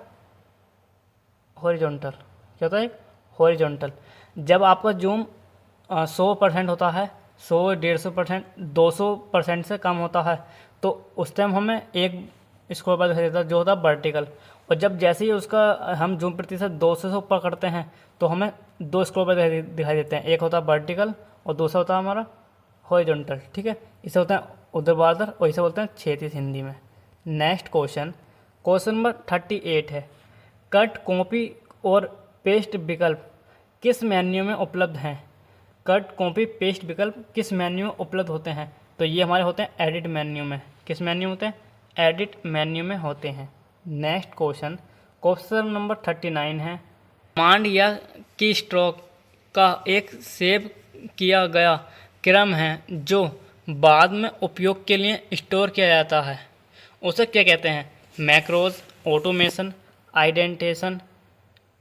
हॉरिजॉन्टल। क्या होता है? हॉरिजॉन्टल। जब आपका जूम 100% होता है, 100, 150%, 200% से कम होता है, तो उस टाइम हमें एक स्क्रोल बार दिखाई देता है जो होता है वर्टिकल। और जब जैसे ही उसका हम जूम प्रतिशत 200 से ऊपर करते हैं तो हमें 2 स्क्रोल बार दिखाई देते हैं, एक होता है वर्टिकल और दूसरा होता है हमारा हॉरिजॉन्टल। ठीक है, इसे होता है ऊर्ध्वाधर और इसे बोलते हैं क्षैतिज हिंदी में। नेक्स्ट क्वेश्चन, क्वेश्चन नंबर 38 है, कट, कॉपी और पेस्ट विकल्प किस मेन्यू में उपलब्ध हैं? कट, कॉपी, पेस्ट विकल्प किस मेन्यू में उपलब्ध होते हैं? तो ये हमारे होते हैं एडिट मेन्यू में। किस मेन्यू होते हैं? एडिट मेन्यू में होते हैं। नेक्स्ट क्वेश्चन, क्वेश्चन नंबर 39 है, कमांड या की स्ट्रोक का एक सेव किया गया क्रम है जो बाद में उपयोग के लिए स्टोर किया जाता है, उसे क्या कहते हैं? मैक्रोज, ऑटोमेशन, आइडेंटिशन,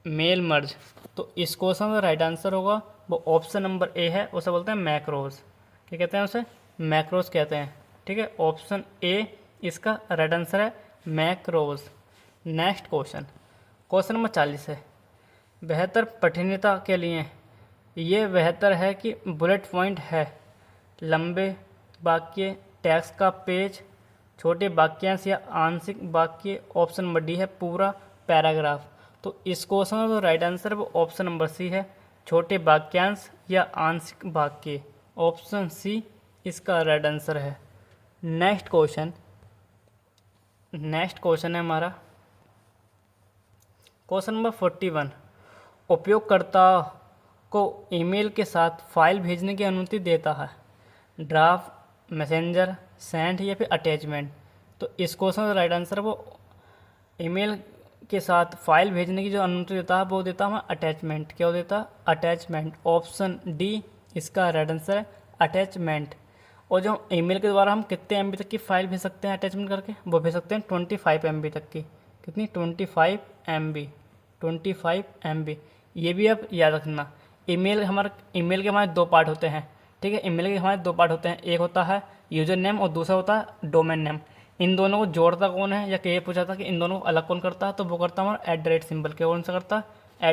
मेल मर्ज। तो इस क्वेश्चन का राइट आंसर होगा वो ऑप्शन नंबर ए है, उसे बोलते हैं मैक्रोज। क्या कहते हैं उसे? मैक्रोज कहते हैं। ठीक है, ऑप्शन ए इसका राइट आंसर है, macros. Next question, question number 40 है, बेहतर पठनीयता के लिए ये बेहतर है कि बुलेट पॉइंट है, लंबे वाक्य, टेक्स्ट का पेज, छोटे वाक्यांश या आंशिक वाक्य। ऑप्शन नंबर डी है पूरा पैराग्राफ। तो इस क्वेश्चन का जो राइट आंसर है वो ऑप्शन नंबर सी है, छोटे वाक्यांश या आंशिक वाक्य। ऑप्शन सी इसका राइट आंसर है। नेक्स्ट क्वेश्चन है हमारा क्वेश्चन नंबर 41, उपयोगकर्ता को ईमेल के साथ फाइल भेजने की अनुमति देता है, ड्राफ्ट, मैसेंजर, सेंड या फिर अटैचमेंट। तो इस क्वेश्चन का राइट आंसर है वो ईमेल के साथ फाइल भेजने की जो अनुमति देता है वो देता है अटैचमेंट। क्या वो देता है? अटैचमेंट। ऑप्शन डी इसका राइट आंसर है, अटैचमेंट। और जो ईमेल के द्वारा हम कितने MB तक की फाइल भेज सकते हैं अटैचमेंट करके? वो भेज सकते हैं 25 MB तक की। कितनी? 25 MB। 25 MB। ये भी आप याद रखना। ईमेल के हमारे दो पार्ट होते हैं। ठीक है, ईमेल के हमारे दो पार्ट होते हैं, एक होता है यूजर नेम और दूसरा होता है डोमेन नेम। इन दोनों को जोड़ता कौन है, या ये पूछा था कि इन दोनों को अलग कौन करता है, तो वो करता है हमारा @ सिंबल। क्या कौन सा करता है?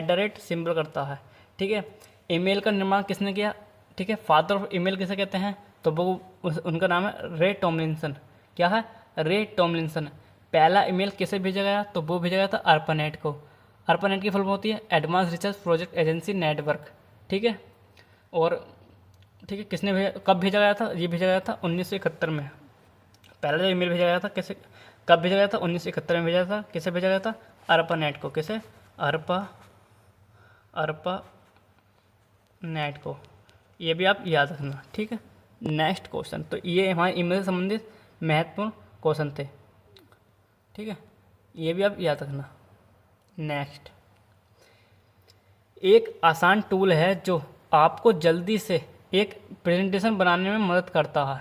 @ सिंबल करता है। ठीक है, ईमेल का निर्माण किसने किया? ठीक है, फादर ऑफ ईमेल किसे कहते हैं? तो वो उनका नाम है रे टॉमलिंसन। क्या है? रे टॉमलिंसन। पहला ईमेल किसे भेजा गया? तो वो भेजा गया था ARPANET को। ARPANEट की फुल फॉर्म होती है advance research project agency network. ठीक है, और ठीक है, किसने भेजा, कब भेजा गया था? ये भेजा गया था 1971 में। पहला जो ईमेल भेजा गया था किसे, कब भेजा गया था? 1971 में भेजा था। किसे भेजा गया था? ARPANET को। किसे? ARPANET को। ये भी आप याद रखना। ठीक है, नेक्स्ट क्वेश्चन। तो ये हमारे ईमेल से संबंधित महत्वपूर्ण क्वेश्चन थे। ठीक है, ये भी आप याद रखना। नेक्स्ट, एक आसान टूल है जो आपको जल्दी से एक प्रेजेंटेशन बनाने में मदद करता है।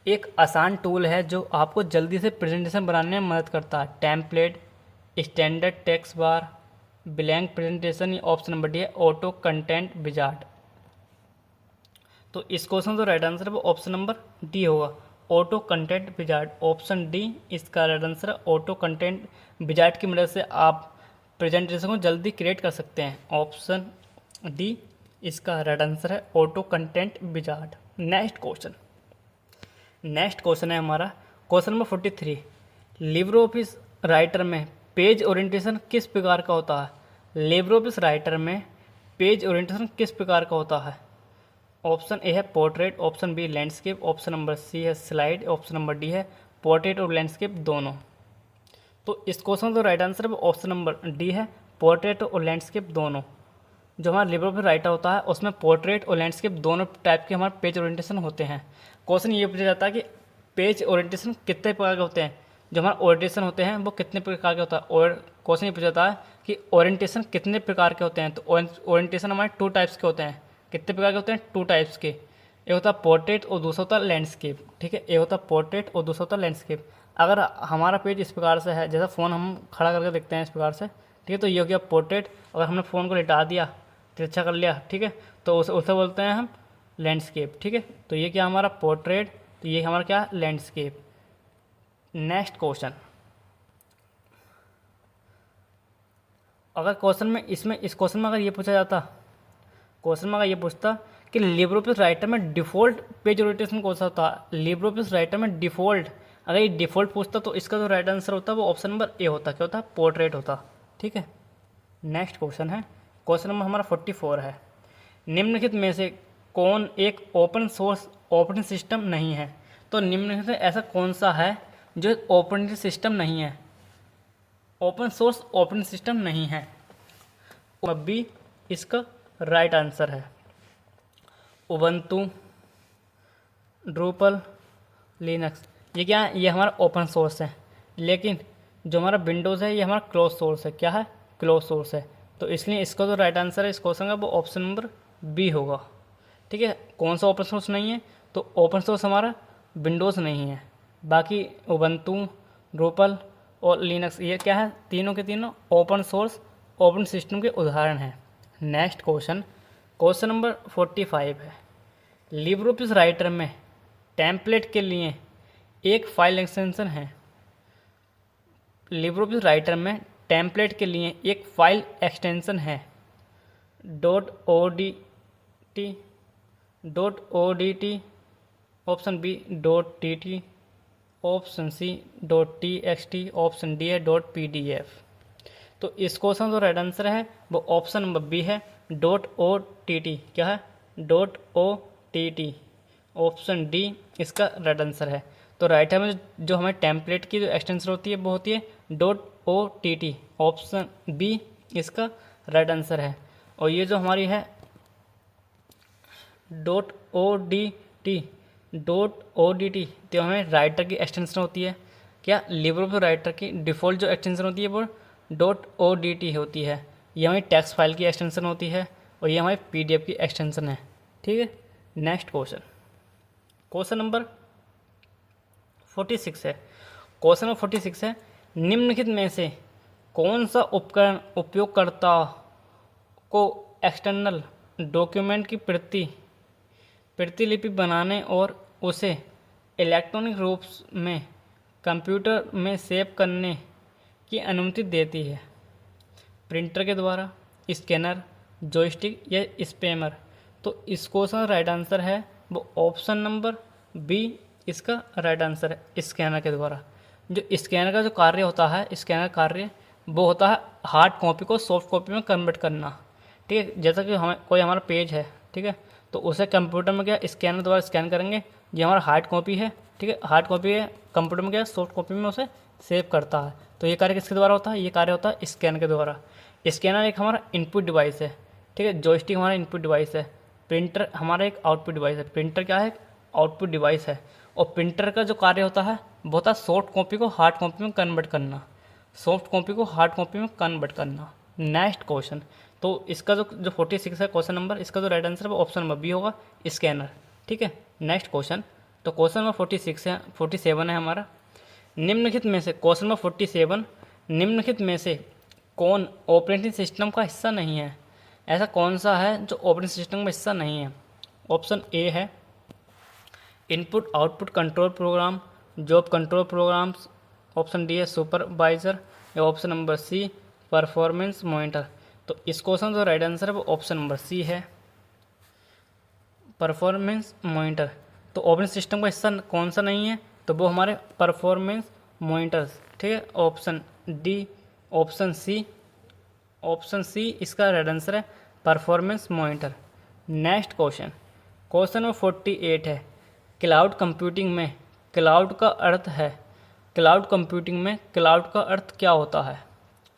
एक आसान टूल है जो आपको जल्दी से प्रेजेंटेशन बनाने में मदद करता है। टेम्पलेट, स्टैंडर्ड टेक्स्ट बार, ब्लैंक प्रेजेंटेशन, या ऑप्शन नंबर डी है ऑटो कंटेंट विजार्ड। तो इस क्वेश्चन का राइट आंसर है वो ऑप्शन नंबर डी होगा, auto content wizard. Option D इसका राइट आंसर है। ऑटो कंटेंट विजार्ड की मदद से आप प्रेजेंटेशन को जल्दी क्रिएट कर सकते हैं। ऑप्शन डी इसका राइट आंसर है, auto content wizard. Next question है हमारा question number 43, Libre Office Writer में पेज ओरिएंटेशन किस प्रकार का होता है? लिब्रे ऑफिस राइटर में पेज ओरिएंटेशन किस प्रकार का होता है? ऑप्शन ए है portrait, option B landscape, option number C है स्लाइड, ऑप्शन नंबर डी है पोर्ट्रेट और लैंडस्केप दोनों। तो इस क्वेश्चन का राइट आंसर है ऑप्शन नंबर डी है, पोर्ट्रेट और लैंडस्केप दोनों। जो हमारा लिब्रे ऑफिस राइटर होता है उसमें पोर्ट्रेट और लैंडस्केप दोनों टाइप के हमारे पेज ओरिएंटेशन होते हैं। क्वेश्चन ये पूछा जाता है कि पेज ओरिएंटेशन कितने प्रकार के होते हैं, जो हमारा ओरिएंटेशन होते हैं वो कितने प्रकार के होता है। और क्वेश्चन ये पूछा जाता है कि ओरिएंटेशन कितने प्रकार के होते हैं, तो ओरिएंटेशन हमारे 2 टाइप्स के होते हैं। कितने प्रकार के होते हैं? 2 टाइप्स के। एक होता है पोर्ट्रेट और दूसरा होता है लैंडस्केप। ठीक है, एक होता है पोर्ट्रेट और दूसरा होता है लैंडस्केप। अगर हमारा पेज इस प्रकार से है, जैसा फ़ोन हम खड़ा करके देखते हैं इस प्रकार से, ठीक है, तो ये हो गया पोर्ट्रेट। अगर हमने फ़ोन को लिटा दिया, तिरछा कर लिया, ठीक है, तो उसे बोलते हैं हम लैंडस्केप। ठीक है, तो ये क्या हमारा पोर्ट्रेट, तो ये हमारा क्या? लैंडस्केप। नेक्स्ट क्वेश्चन, अगर क्वेश्चन में इस क्वेश्चन में अगर ये पूछा जाता, क्वेश्चन में अगर ये पूछता कि लिब्रे ऑफिस राइटर में डिफ़ॉल्ट पेज ओरिएंटेशन कौन सा होता है? लिब्रे ऑफिस राइटर में डिफ़ॉल्ट, अगर ये डिफ़ॉल्ट पूछता तो इसका जो राइट आंसर होता है वो ऑप्शन नंबर ए होता। क्या होता है? पोर्ट्रेट होता। ठीक है, नेक्स्ट क्वेश्चन है क्वेश्चन नंबर हमारा 44 है, निम्नलिखित में से कौन एक ओपन सोर्स ऑपरेटिंग सिस्टम नहीं है? तो निम्नलिखित में ऐसा कौन सा है जो एक ऑपरेटिंग सिस्टम नहीं है, ओपन सोर्स ऑपरेटिंग सिस्टम नहीं है? अब भी इसका राइट आंसर है उबंटू, ड्रूपल, लिनक्स। ये क्या है? ये हमारा ओपन सोर्स है, लेकिन जो हमारा विंडोज़ है ये हमारा क्लोज सोर्स है। क्या है? क्लोज सोर्स है। तो इसलिए इसका जो राइट आंसर है इस क्वेश्चन का वो ऑप्शन नंबर बी होगा। ठीक है, कौन सा ओपन सोर्स नहीं है? तो ओपन सोर्स हमारा विंडोज़ नहीं है, बाकी उबंटू, ड्रूपल और लिनक्स ये क्या है? तीनों के तीनों ओपन सोर्स ओपन सिस्टम के उदाहरण हैं। नेक्स्ट क्वेश्चन, क्वेश्चन नंबर 45 है। लिब्रोऑफिस राइटर में टेम्पलेट के लिए एक फाइल एक्सटेंशन है। लिब्रोऑफिस राइटर में टेम्पलेट के लिए एक फाइल एक्सटेंशन है .odt, .odt, option B .tt, option C .txt, option D है .pdf। तो इस क्वेश्चन का राइट आंसर है वो ऑप्शन नंबर बी है .ott। क्या है? .ott, ऑप्शन डी इसका राइट आंसर है। तो राइट में जो हमें टेम्पलेट की जो एक्सटेंशन होती है वो होती है .ott, ऑप्शन बी इसका राइट आंसर है। और ये जो हमारी है .odt तो हमें राइटर की एक्सटेंशन होती है। क्या? लिब्रोऑफिस राइटर की डिफ़ॉल्ट जो एक्सटेंशन होती है वो .odt होती है। ये हमारी टेक्स्ट फाइल की एक्सटेंशन होती है और ये हमारी PDF की एक्सटेंशन है। ठीक है, नेक्स्ट क्वेश्चन, क्वेश्चन नंबर 46 है। क्वेश्चन नंबर 46 है, निम्नलिखित में से कौन सा उपकरण उपयोगकर्ता को एक्सटर्नल डॉक्यूमेंट की प्रतिलिपि बनाने और उसे इलेक्ट्रॉनिक रूप में कंप्यूटर में सेव करने की अनुमति देती है? प्रिंटर के द्वारा, स्कैनर, जॉयस्टिक या स्पैमर? तो इस क्वेश्चन का राइट आंसर है वो ऑप्शन नंबर बी इसका राइट आंसर है, स्कैनर के द्वारा। जो स्कैनर का जो कार्य होता है, स्कैनर कार्य वो होता है हार्ड कॉपी को सॉफ्ट कॉपी में कन्वर्ट करना। ठीक है, जैसा कि हमें कोई हमारा पेज है, ठीक है, तो उसे कंप्यूटर में क्या स्कैनर द्वारा स्कैन करेंगे, ये हमारा हार्ड कॉपी है। ठीक है, हार्ड कॉपी है, कंप्यूटर में क्या सॉफ्ट कॉपी में उसे सेव करता है। तो ये कार्य किसके द्वारा होता है? ये कार्य होता है स्कैनर के द्वारा। स्कैनर एक हमारा इनपुट डिवाइस है। ठीक है, जॉयस्टिक हमारा इनपुट डिवाइस है, प्रिंटर हमारा एक आउटपुट डिवाइस है। प्रिंटर क्या है? आउटपुट डिवाइस है। और प्रिंटर का जो कार्य होता है वो होता है सॉफ्ट कॉपी को हार्ड कॉपी में कन्वर्ट करना, सॉफ्ट कॉपी को हार्ड कॉपी में कन्वर्ट करना। नेक्स्ट क्वेश्चन, तो इसका जो 46 है क्वेश्चन नंबर, इसका जो राइट आंसर है वो ऑप्शन नंबर बी होगा, स्कैनर। ठीक है, नेक्स्ट क्वेश्चन, तो क्वेश्चन नंबर 47 है हमारा। निम्नलिखित में से क्वेश्चन नंबर 47, निम्नलिखित में से कौन ऑपरेटिंग सिस्टम का हिस्सा नहीं है? ऐसा कौन सा है जो ऑपरेटिंग सिस्टम का हिस्सा नहीं है? ऑप्शन ए है input output control program, job control programs, option D है सुपरवाइज़र, या option number C performance monitor. तो इस क्वेश्चन का राइट आंसर है वो ऑप्शन नंबर सी है, परफॉर्मेंस मॉनिटर। तो ऑपरेटिंग सिस्टम का हिस्सा कौन सा नहीं है? तो वो हमारे परफॉर्मेंस मॉनिटर्स। ठीक है, ऑप्शन डी, ऑप्शन सी इसका राइट आंसर है, performance monitor. Next question, question number 48 है। क्लाउड कंप्यूटिंग में क्लाउड का अर्थ है, क्लाउड कंप्यूटिंग में क्लाउड का अर्थ क्या होता है?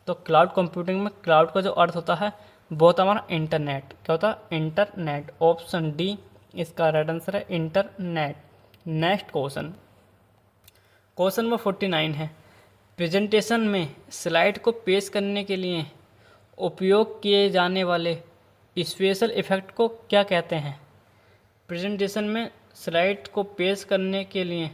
तो क्लाउड कंप्यूटिंग में क्लाउड का जो अर्थ होता है वो होता है हमारा इंटरनेट। क्या होता है? इंटरनेट। ऑप्शन डी इसका राइट आंसर है, internet. Next question, question number 49 है। प्रेजेंटेशन में स्लाइड को पेश करने के लिए उपयोग किए जाने वाले स्पेशल इफेक्ट को क्या कहते हैं? प्रेजेंटेशन में स्लाइड को पेश करने के लिए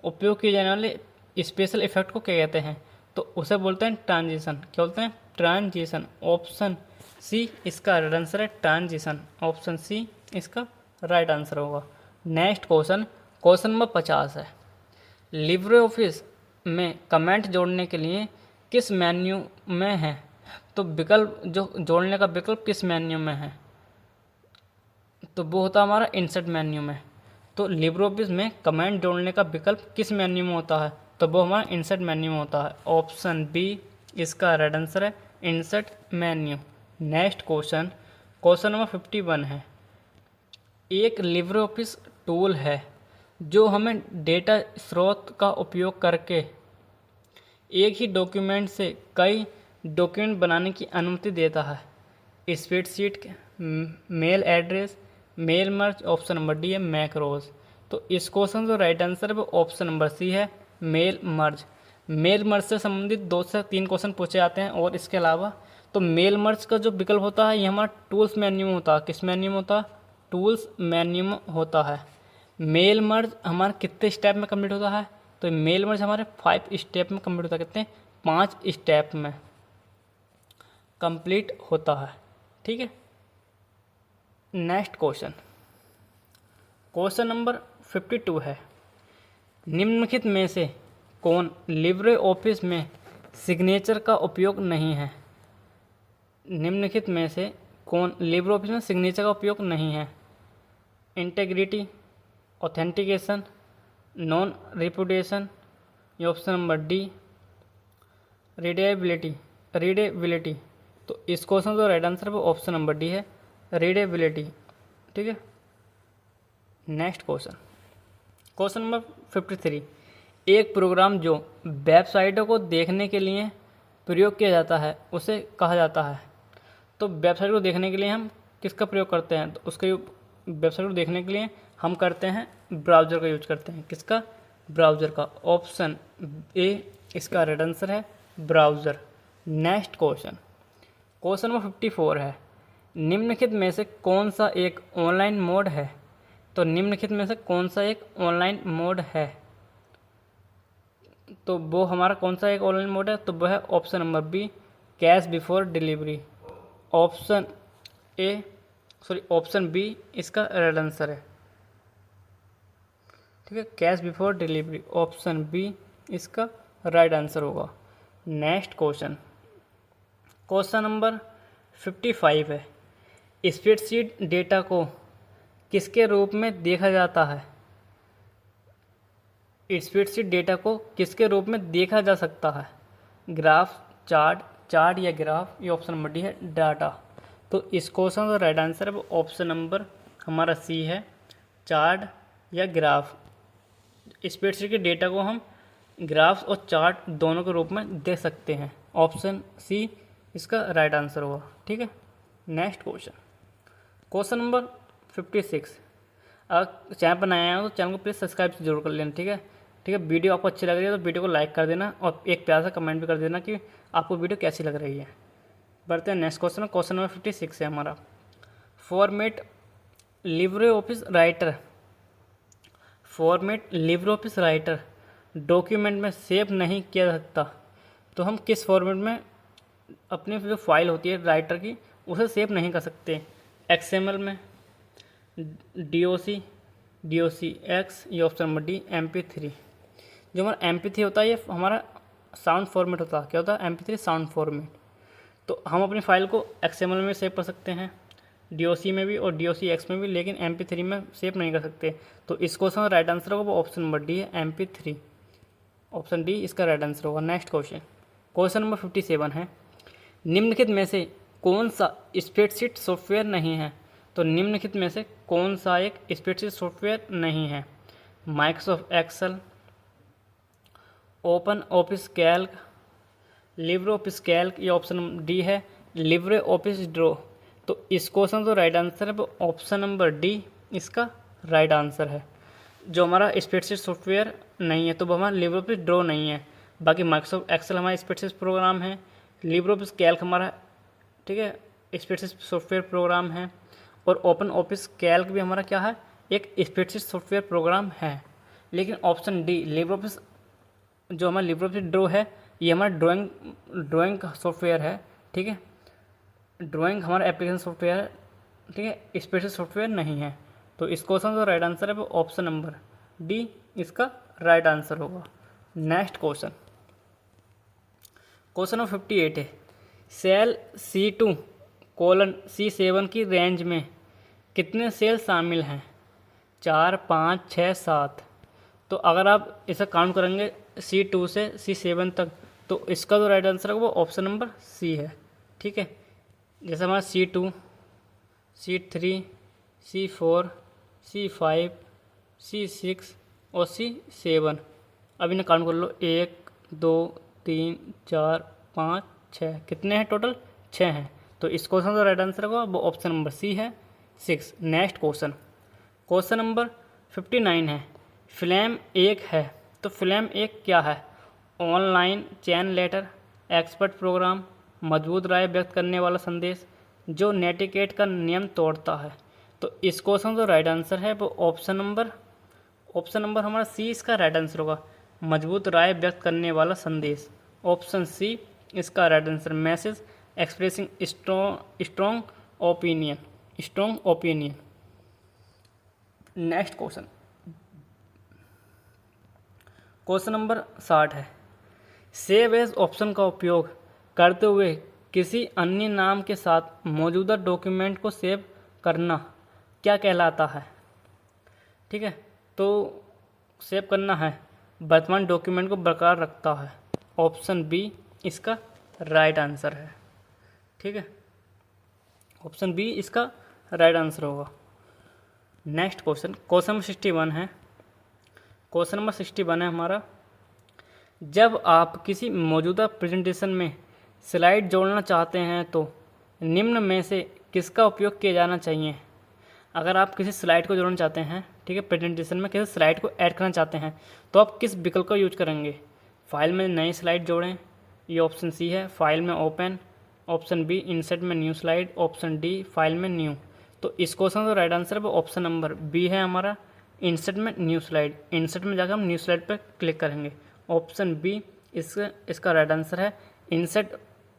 उपयोग किए जाने वाले स्पेशल इफेक्ट को क्या कहते हैं? तो उसे बोलते हैं ट्रांजिशन। क्या बोलते हैं? ट्रांजिशन। ऑप्शन सी इसका राइट आंसर है, ट्रांजिशन। ऑप्शन सी इसका राइट आंसर होगा। नेक्स्ट क्वेश्चन, क्वेश्चन नंबर 50 है। लिब्रे ऑफिस में कमेंट जोड़ने के लिए किस मेन्यू में है? तो विकल्प जो जोड़ने का विकल्प किस मेन्यू में है? तो वो होता है हमारा इंसर्ट मेन्यू में। तो लिब्रे ऑफिस में कमेंट जोड़ने का विकल्प किस मेन्यू में होता है? तो वो हमारा इंसर्ट मेन्यू में होता है। ऑप्शन बी इसका राइट आंसर है, insert menu. Next question, question number 51 है। एक लिब्रे ऑफिस टूल है जो हमें डेटा स्रोत का उपयोग करके एक ही डॉक्यूमेंट से कई डॉक्यूमेंट बनाने की अनुमति देता है। Spreadsheet, mail address, mail merge, option number D है मैक्रोज। तो इस क्वेश्चन का राइट आंसर है वो ऑप्शन नंबर सी है, मेल मर्ज। मेल मर्ज से संबंधित 2 से 3 क्वेश्चन पूछे जाते हैं। और इसके अलावा तो मेल मर्ज का जो विकल्प होता है ये हमारा टूल्स मेन्यू में होता है। किस मेन्यू में होता है? टूल्स मेन्यू में होता है। मेल मर्ज हमारा कितने स्टेप में कंप्लीट होता है? तो मेल मर्ज हमारे 5 स्टेप में कंप्लीट होता है। कितने? 5 स्टेप में कंप्लीट होता है। ठीक है। नेक्स्ट क्वेश्चन, क्वेश्चन नंबर 52 है, निम्नलिखित में से कौन लिब्रे ऑफिस में सिग्नेचर का उपयोग नहीं है? निम्नलिखित में से कौन लिब्रे ऑफिस में सिग्नेचर का उपयोग नहीं है? इंटेग्रिटी, ऑथेंटिकेशन, नॉन रिपुटेशन, ये ऑप्शन नंबर डी रीडेबिलिटी। तो इस क्वेश्चन का राइट आंसर वो ऑप्शन नंबर डी है, रीडेबिलिटी। ठीक है। नेक्स्ट क्वेश्चन, क्वेश्चन नंबर 53, एक प्रोग्राम जो वेबसाइटों को देखने के लिए प्रयोग किया जाता है उसे कहा जाता है। तो वेबसाइट को देखने के लिए हम किसका प्रयोग करते हैं? तो उसके वेबसाइट को देखने के लिए हम करते हैं ब्राउज़र का यूज करते हैं। किसका? ब्राउज़र का। ऑप्शन ए इसका राइट आंसर है, browser. Next question, question number 54 है, निम्नलिखित में से कौन सा एक ऑनलाइन मोड है? तो निम्नलिखित में से कौन सा एक ऑनलाइन मोड है? तो वो हमारा कौन सा एक ऑनलाइन मोड है? तो वो है option number B, cash before delivery. Option B इसका राइट आंसर है। ठीक है, cash before delivery, option B इसका राइट आंसर होगा। नेक्स्ट क्वेश्चन, क्वेश्चन नंबर 55 है, स्प्रेडशीट डेटा को किसके रूप में देखा जाता है? स्प्रेडशीट डेटा को किसके रूप में देखा जा सकता है? ग्राफ, चार्ट या ग्राफ, ये ऑप्शन नंबर डी है, डाटा। तो इस क्वेश्चन का राइट आंसर है वो ऑप्शन नंबर हमारा सी है, चार्ट या ग्राफ। स्प्रेडशीट के डेटा को हम ग्राफ्स और चार्ट दोनों के रूप में देख सकते हैं। ऑप्शन सी इसका राइट आंसर होगा। ठीक है। नेक्स्ट क्वेश्चन, क्वेश्चन नंबर 56, अगर चैनल पर नया आया हो तो चैनल को प्लीज़ सब्सक्राइब जरूर कर लेना। ठीक है। ठीक है, वीडियो आपको अच्छी लग रही है तो वीडियो को लाइक कर देना और एक प्यारा सा कमेंट भी कर देना कि आपको वीडियो कैसी लग रही है। बढ़ते हैं नेक्स्ट क्वेश्चन में। क्वेश्चन नंबर 56 है हमारा, format Libre Office writer document में सेव नहीं किया जा सकता। तो हम किस फॉर्मेट में अपनी जो फाइल होती है राइटर की उसे सेव नहीं कर सकते? XML में, DOC X, ये ऑप्शन नंबर डी, MP3। जो हमारा MP3 होता है ये हमारा साउंड फॉर्मेट होता है। क्या होता है? MP3 sound format. तो हम अपनी फाइल को XML में सेव कर सकते हैं, DOC में भी और DOC X में भी, लेकिन MP3 में सेव नहीं कर सकते। तो इस क्वेश्चन का राइट आंसर होगा वो ऑप्शन नंबर डी है, MP3। ऑप्शन डी इसका राइट आंसर होगा। नेक्स्ट क्वेश्चन, क्वेश्चन नंबर 57 है, निम्नलिखित में से कौन सा स्प्रेडशीट सॉफ्टवेयर नहीं है? तो निम्नलिखित में से कौन सा एक स्प्रेडशीट सॉफ्टवेयर नहीं है? Microsoft Excel, Open Office Calc, Libre Office Calc, ये ऑप्शन डी है, लिब्रे ऑफिस ड्रॉ। तो इस क्वेश्चन का राइट आंसर है वो ऑप्शन नंबर डी इसका राइट आंसर है। जो हमारा स्प्रेडशीट सॉफ्टवेयर नहीं है तो वो हमारा लिब्रे ऑफिस ड्रॉ नहीं है। बाकी माइक्रोसॉफ्ट एक्सेल हमारा स्प्रेडशीट प्रोग्राम है, लिब्रे ऑफिस कैल्क हमारा, ठीक है, स्प्रेडशीट सॉफ्टवेयर प्रोग्राम है, और ओपन ऑफिस कैल्क भी हमारा क्या है? एक स्प्रेडशीट सॉफ्टवेयर प्रोग्राम है। लेकिन ऑप्शन डी लिब्रे ऑफिस, जो हमारा लिब्रे ऑफिस ड्रॉ है ये हमारा ड्राइंग सॉफ्टवेयर है। ठीक है, ड्राइंग हमारा एप्लीकेशन सॉफ्टवेयर है। ठीक है, स्प्रेडशीट सॉफ्टवेयर नहीं है। तो इस क्वेश्चन का राइट आंसर है वो ऑप्शन नंबर डी इसका राइट आंसर होगा। नेक्स्ट क्वेश्चन, क्वेश्चन नंबर 58 है, सेल C2:C7 की रेंज में कितने सेल शामिल हैं? 4, 5, 6, 7। तो अगर आप इसे काउंट करेंगे C2 से C7 तक तो इसका जो राइट आंसर है वो ऑप्शन नंबर सी है। ठीक है, जैसे हमारा C2, C3, C4, C5, C6 और C7। अब इन्हें काउंट कर लो, 1, 2, 3, 4, 5, 6। कितने हैं टोटल? 6 हैं। तो इस क्वेश्चन का राइट आंसर होगा वो ऑप्शन नंबर सी है, 6। नेक्स्ट क्वेश्चन, क्वेश्चन नंबर 59 है, फ्लेम 1 है तो फ्लेम 1 क्या है? ऑनलाइन चैन लेटर, एक्सपर्ट प्रोग्राम, मजबूत राय व्यक्त करने वाला संदेश जो नेटिकेट का नियम तोड़ता है। तो इस क्वेश्चन जो राइट आंसर है वो ऑप्शन नंबर हमारा सी इसका राइट आंसर होगा, मजबूत राय व्यक्त करने वाला संदेश। ऑप्शन सी इसका right answer, message expressing strong opinion. Next question number 60 है, सेव एज ऑप्शन का उपयोग करते हुए किसी अन्य नाम के साथ मौजूदा डॉक्यूमेंट को सेव करना क्या कहलाता है। ठीक है, तो सेव करना है वर्तमान डॉक्यूमेंट को बरकरार रखता है। ऑप्शन बी इसका राइट आंसर है। ठीक है, ऑप्शन बी इसका राइट आंसर होगा। नेक्स्ट क्वेश्चन नंबर 61 है। क्वेश्चन नंबर 61 है हमारा, जब आप किसी मौजूदा प्रेजेंटेशन में स्लाइड जोड़ना चाहते हैं तो निम्न में से किसका उपयोग किया जाना चाहिए। अगर आप किसी स्लाइड को जोड़ना चाहते हैं, ठीक है, प्रेजेंटेशन में किसी स्लाइड को ऐड करना चाहते हैं तो आप किस विकल्प का यूज करेंगे। फाइल में नई स्लाइड जोड़ें, ये ऑप्शन सी है, फाइल में ओपन। ऑप्शन बी इंसर्ट में new slide. Option D file में न्यू। तो इस क्वेश्चन का राइट आंसर वो ऑप्शन नंबर बी है हमारा, इंसर्ट में न्यू स्लाइड। इंसर्ट में जाकर हम न्यू स्लाइड पर क्लिक करेंगे। ऑप्शन बी इसका राइट आंसर है। इंसर्ट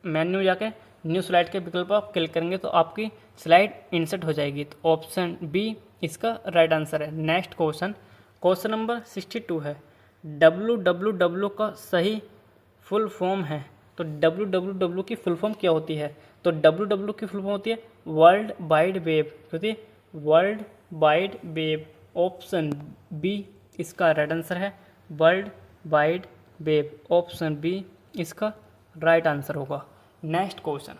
मेन्यू जाके न्यू स्लाइड के विकल्प पर आप क्लिक करेंगे तो आपकी स्लाइड इंसर्ट हो जाएगी। तो ऑप्शन बी इसका राइट आंसर है। नेक्स्ट क्वेश्चन नंबर 62 है, www का सही फुल फॉर्म है। तो www की फुल फॉर्म क्या होती है। तो www की फुल फॉर्म होती है वर्ल्ड वाइड वेब, होती है world wide web. Option B इसका राइट आंसर है, world wide web. Option B इसका राइट आंसर होगा। नेक्स्ट क्वेश्चन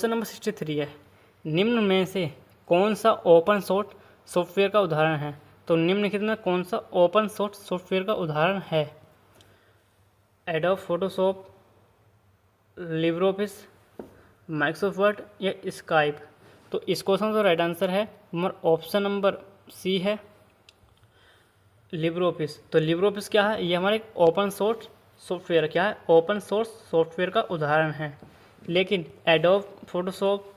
नंबर 63 है, निम्न में से कौन सा ओपन सोर्स सॉफ्टवेयर का उदाहरण है। तो निम्नलिखित में कौन सा ओपन सोर्स सॉफ्टवेयर का उदाहरण है। Adobe Photoshop, Libre office, Microsoft word या स्काइप। तो इस क्वेश्चन का राइट आंसर है हमारा ऑप्शन नंबर सी है, लिब्रे ऑफिस। तो लिब्रे ऑफिस क्या है, ये हमारे ओपन सोर्स सॉफ्टवेयर क्या है, ओपन सोर्स सॉफ्टवेयर का उदाहरण है। लेकिन एडोब फोटोशॉप,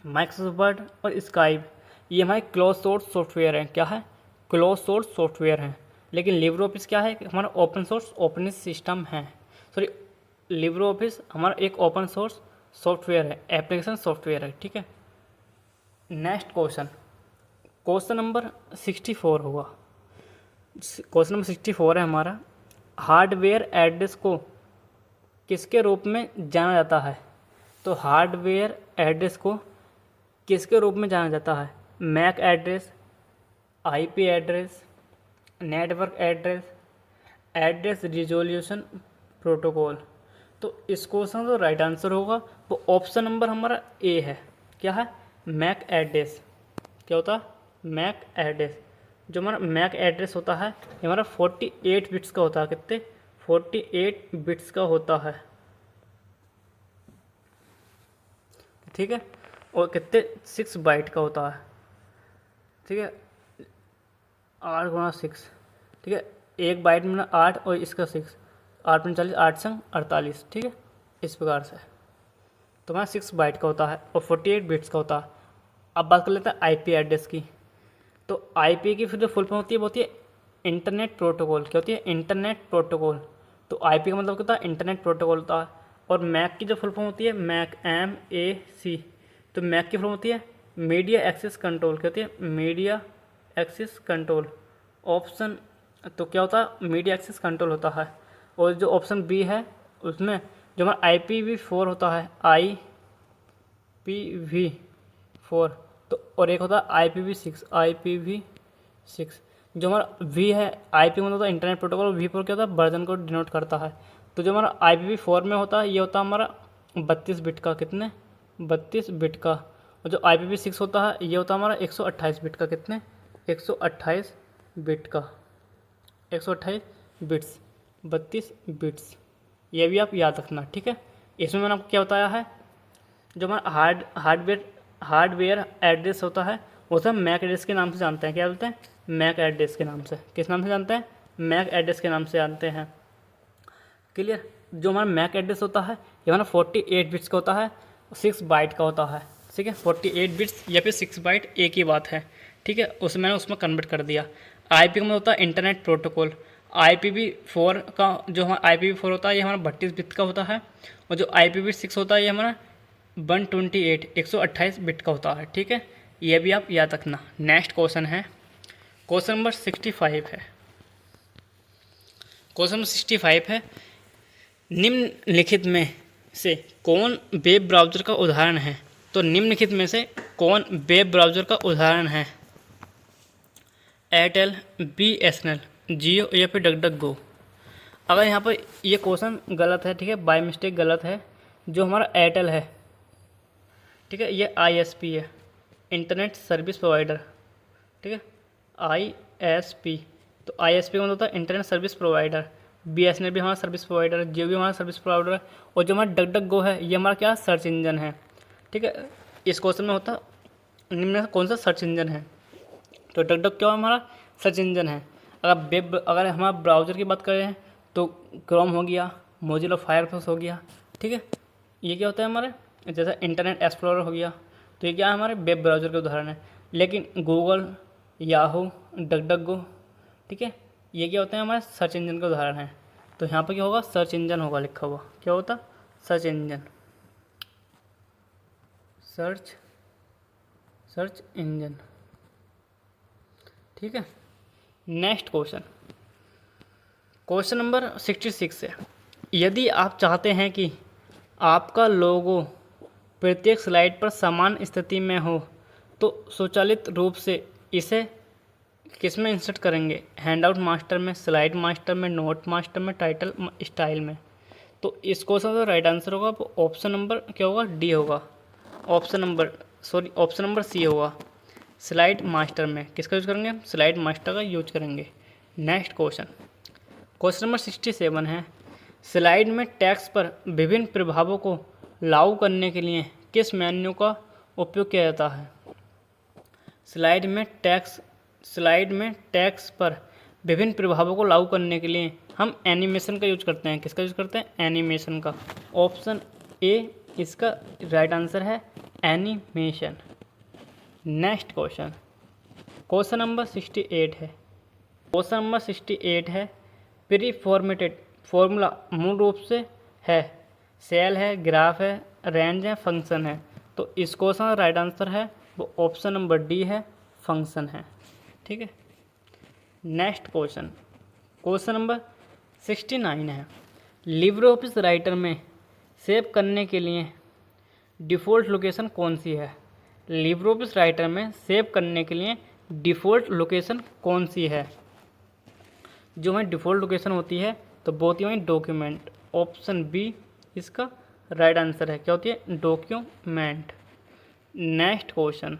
माइक्रोसॉफ्ट वर्ड और स्काइप ये हमारे क्लोज सोर्स सॉफ्टवेयर हैं। क्या है, क्लोज सोर्स सॉफ्टवेयर हैं। लेकिन लिब्रे ऑफिस क्या है, हमारा ओपन सोर्स ऑपरेटिंग सिस्टम है। सॉरी, लिब्रे ऑफिस हमारा एक ओपन सोर्स सॉफ्टवेयर है, एप्लीकेशन सॉफ्टवेयर है। ठीक है, नेक्स्ट क्वेश्चन नंबर 64 होगा। क्वेश्चन नंबर 64 है हमारा, हार्डवेयर एड्रेस को किसके रूप में जाना जाता है। तो हार्डवेयर एड्रेस को किसके रूप में जाना जाता है, MAC address, IP address, network address, address resolution protocol. तो इस क्वेश्चन का राइट आंसर होगा वो ऑप्शन नंबर हमारा ए है। क्या है, मैक एड्रेस। क्या होता है, मैक एड्रेस। जो हमारा मैक एड्रेस होता है ये हमारा 48 बिट्स का होता है। कितने, 48 बिट्स का होता है। ठीक है, और कितने, 6 बाइट का होता है। ठीक है, 8 × 6। ठीक है, एक बाइट में 8 और इसका 6, 8 × 40, 8 संग 48। ठीक है, इस प्रकार से तो हमारा 6 बाइट का होता है और 48 बिट्स का होता है। अब बात कर लेते हैं आईपी एड्रेस की। तो आईपी की फिर जो फुल फॉर्म होती है वो होती है इंटरनेट प्रोटोकॉल। क्या होती है, इंटरनेट प्रोटोकॉल। तो आईपी का मतलब क्या होता है, इंटरनेट प्रोटोकॉल होता है। और मैक की जो फुल फॉर्म होती है, मैक MAC। तो मैक की फुल फॉर्म होती है मीडिया एक्सेस कंट्रोल। क्या होती है, मीडिया एक्सेस कंट्रोल। ऑप्शन तो क्या होता है, मीडिया एक्सेस कंट्रोल होता है। और जो ऑप्शन बी है उसमें जो हमारा IPv4 होता है, IPv4। तो और एक होता है IPv6। जो हमारा वी है, IP मतलब होता है इंटरनेट प्रोटोकॉल, और V4 क्या होता है, वर्जन को डिनोट करता है। तो जो हमारा IPv4 में होता है ये होता है हमारा 32 बिट का। कितने, 32 बिट का। और जो IPv6 होता है ये होता है हमारा 128 बिट का। कितने, 128 बिट का, 128 बिट्स, 32 बिट्स। ये भी आप याद रखना। ठीक है, इसमें मैंने आपको क्या बताया है, जो हमारा हार्डवेयर एड्रेस होता है उसे मैक एड्रेस के नाम से जानते हैं। क्या बोलते हैं? मैक एड्रेस के नाम से। किस नाम से जानते हैं? मैक एड्रेस के नाम से जानते हैं। क्लियर? जो हमारा मैक एड्रेस होता है ये हमारा 48 बिट्स का होता है, 6 बाइट का होता है। ठीक है, 48 बिट्स या फिर 6 बाइट एक ही बात है। ठीक है, मैंने उसमें कन्वर्ट कर दिया। आईपी का मतलब होता है इंटरनेट प्रोटोकॉल। IPv4 का जो हमारा IPv4 होता है ये हमारा 32 बिट का होता है, और जो IPv6 होता है ये हमारा 128 बिट का होता है। ठीक है, ये भी आप याद रखना। नेक्स्ट क्वेश्चन है, क्वेश्चन नंबर 65 है। क्वेश्चन नंबर 65 है, निम्नलिखित में से कौन वेब ब्राउज़र का उदाहरण है? तो निम्नलिखित में से कौन वेब ब्राउज़र का उदाहरण है? एयरटेल, BSNL, जियो या फिर डकडकगो। अगर यहाँ पर ये क्वेश्चन गलत है, ठीक है, बाय मिस्टेक गलत है। जो हमारा एयरटेल है, ठीक है, ये ISP है, इंटरनेट सर्विस प्रोवाइडर। ठीक है, ISP। तो ISP का मतलब होता है इंटरनेट सर्विस प्रोवाइडर। BSNL भी हमारा सर्विस प्रोवाइडर है, जियो भी हमारा सर्विस प्रोवाइडर है, और जो हमारा डकडकगो है ये हमारा क्या सर्च इंजन है। ठीक है, इस क्वेश्चन में होता निम्न में कौन सा सर्च इंजन है? तो डकडक क्या हमारा सर्च इंजन है। अगर हमारा ब्राउज़र की बात करें तो क्रोम हो गया, मोजिला फायरफॉक्स हो गया। ठीक है, ये क्या होता है हमारे, जैसा इंटरनेट एक्सप्लोरर हो गया। तो ये क्या है, हमारे वेब ब्राउज़र के उदाहरण है। लेकिन गूगल, याहू, डकडकगो, ठीक है, ये क्या होते हैं, हमारे सर्च इंजन के उदाहरण हैं। तो यहाँ पर क्या होगा, सर्च इंजन होगा लिखा हुआ। क्या होता? Search engine, search engine. ठीक है, नेक्स्ट क्वेश्चन, क्वेश्चन नंबर 66 है। यदि आप चाहते हैं कि आपका लोगो प्रत्येक स्लाइड पर समान स्थिति में हो तो स्वचालित रूप से इसे किस में इंसर्ट करेंगे? हैंडआउट मास्टर में, स्लाइड मास्टर में, नोट मास्टर में, टाइटल स्टाइल में। तो इस क्वेश्चन का राइट आंसर होगा ऑप्शन नंबर क्या होगा, डी होगा। ऑप्शन नंबर सी होगा, स्लाइड मास्टर में। किसका यूज करेंगे? स्लाइड मास्टर का यूज करेंगे। नेक्स्ट क्वेश्चन, क्वेश्चन नंबर 67 है, स्लाइड में टेक्स्ट पर विभिन्न प्रभावों को लागू करने के लिए किस मेन्यू का उपयोग किया जाता है? स्लाइड में टेक्स्ट पर विभिन्न प्रभावों को लागू करने के लिए हम एनिमेशन का यूज करते हैं। किसका यूज करते हैं? एनिमेशन का। ऑप्शन ए इसका राइट आंसर है, animation. Next question, question number 68 है। क्वेश्चन नंबर 68 है, प्री फॉर्मेटेड फॉर्मूला मूल रूप से है सेल है, ग्राफ है, रेंज है, फंक्शन है। तो इस क्वेश्चन का राइट आंसर है वो ऑप्शन नंबर डी है, फंक्शन है। ठीक है, नेक्स्ट क्वेश्चन, क्वेश्चन नंबर 69 है, लिब्रे ऑफिस राइटर में सेव करने के लिए डिफ़ॉल्ट लोकेशन कौन सी है? लिब्रे ऑफिस राइटर में सेव करने के लिए डिफ़ॉल्ट लोकेशन कौन सी है? जो हमारी डिफ़ॉल्ट लोकेशन होती है तो वो होती है हमारी डॉक्यूमेंट। ऑप्शन बी इसका राइट आंसर है। क्या होती है? Document. Next question,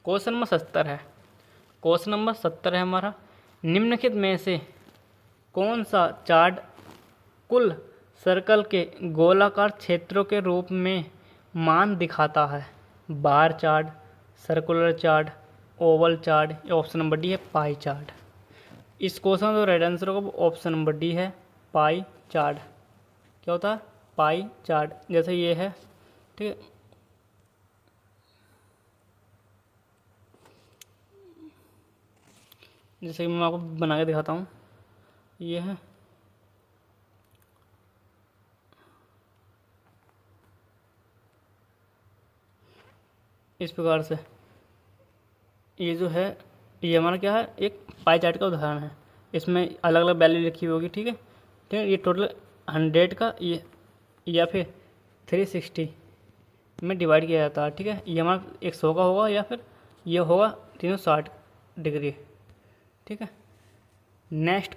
question number 70 है। क्वेश्चन नंबर 70 है हमारा, निम्नलिखित में से कौन सा चार्ट कुल सर्कल के गोलाकार क्षेत्रों के रूप में मान दिखाता है? Bar chart, circular chart, Oval chart. Option number D है, पाई चार्ट। इस क्वेश्चन का राइट आंसर होगा ऑप्शन नंबर डी है, पाई चार्ट। क्या होता है? Pie chart. जैसे ये है, ठीक है, जैसे कि मैं आपको बना के दिखाता हूँ। ये है, इस प्रकार से ये जो है ये हमारा क्या है, एक पाई चार्ट का उदाहरण है। इसमें अलग अलग वैल्यू लिखी होगी। ठीक है, ठीक है, ये टोटल 100 का ये या फिर 360 में डिवाइड किया जाता है। ठीक है, ये हमारा 100 का होगा या फिर ये होगा 360 डिग्री। ठीक है, नेक्स्ट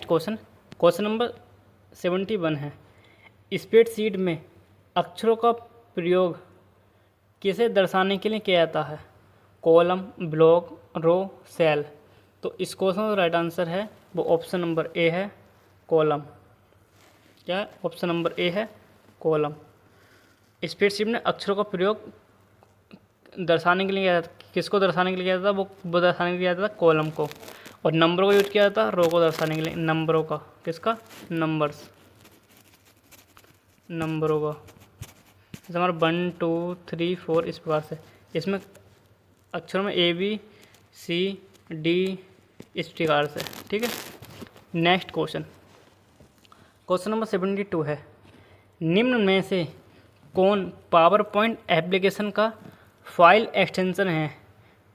क्वेश्चन, क्वेश्चन नंबर 71 है, स्प्रेडशीट में अक्षरों का प्रयोग किसे दर्शाने के लिए किया जाता है? कॉलम, ब्लॉक, रो, सेल। तो इस क्वेश्चन का राइट आंसर है वो ऑप्शन नंबर ए है, कॉलम। क्या है? ऑप्शन नंबर ए है, कॉलम। स्प्रेडशीट में अक्षरों का प्रयोग दर्शाने के लिए किया जाता, किसको दर्शाने के लिए किया जाता, वो दर्शाने के लिए किया जाता कॉलम को, और नंबरों को यूज किया जाता रो को दर्शाने के लिए, नंबरों का, किसका, नंबर्स, नंबरों का, जैसे हमारा 1 2 3 4 इस प्रकार से, इसमें अक्षरों में ABCD इस प्रकार से, ठीक है। नेक्स्ट क्वेश्चन, क्वेश्चन नंबर 72 है, निम्न में से कौन पावर पॉइंट एप्लीकेशन का फाइल एक्सटेंशन है।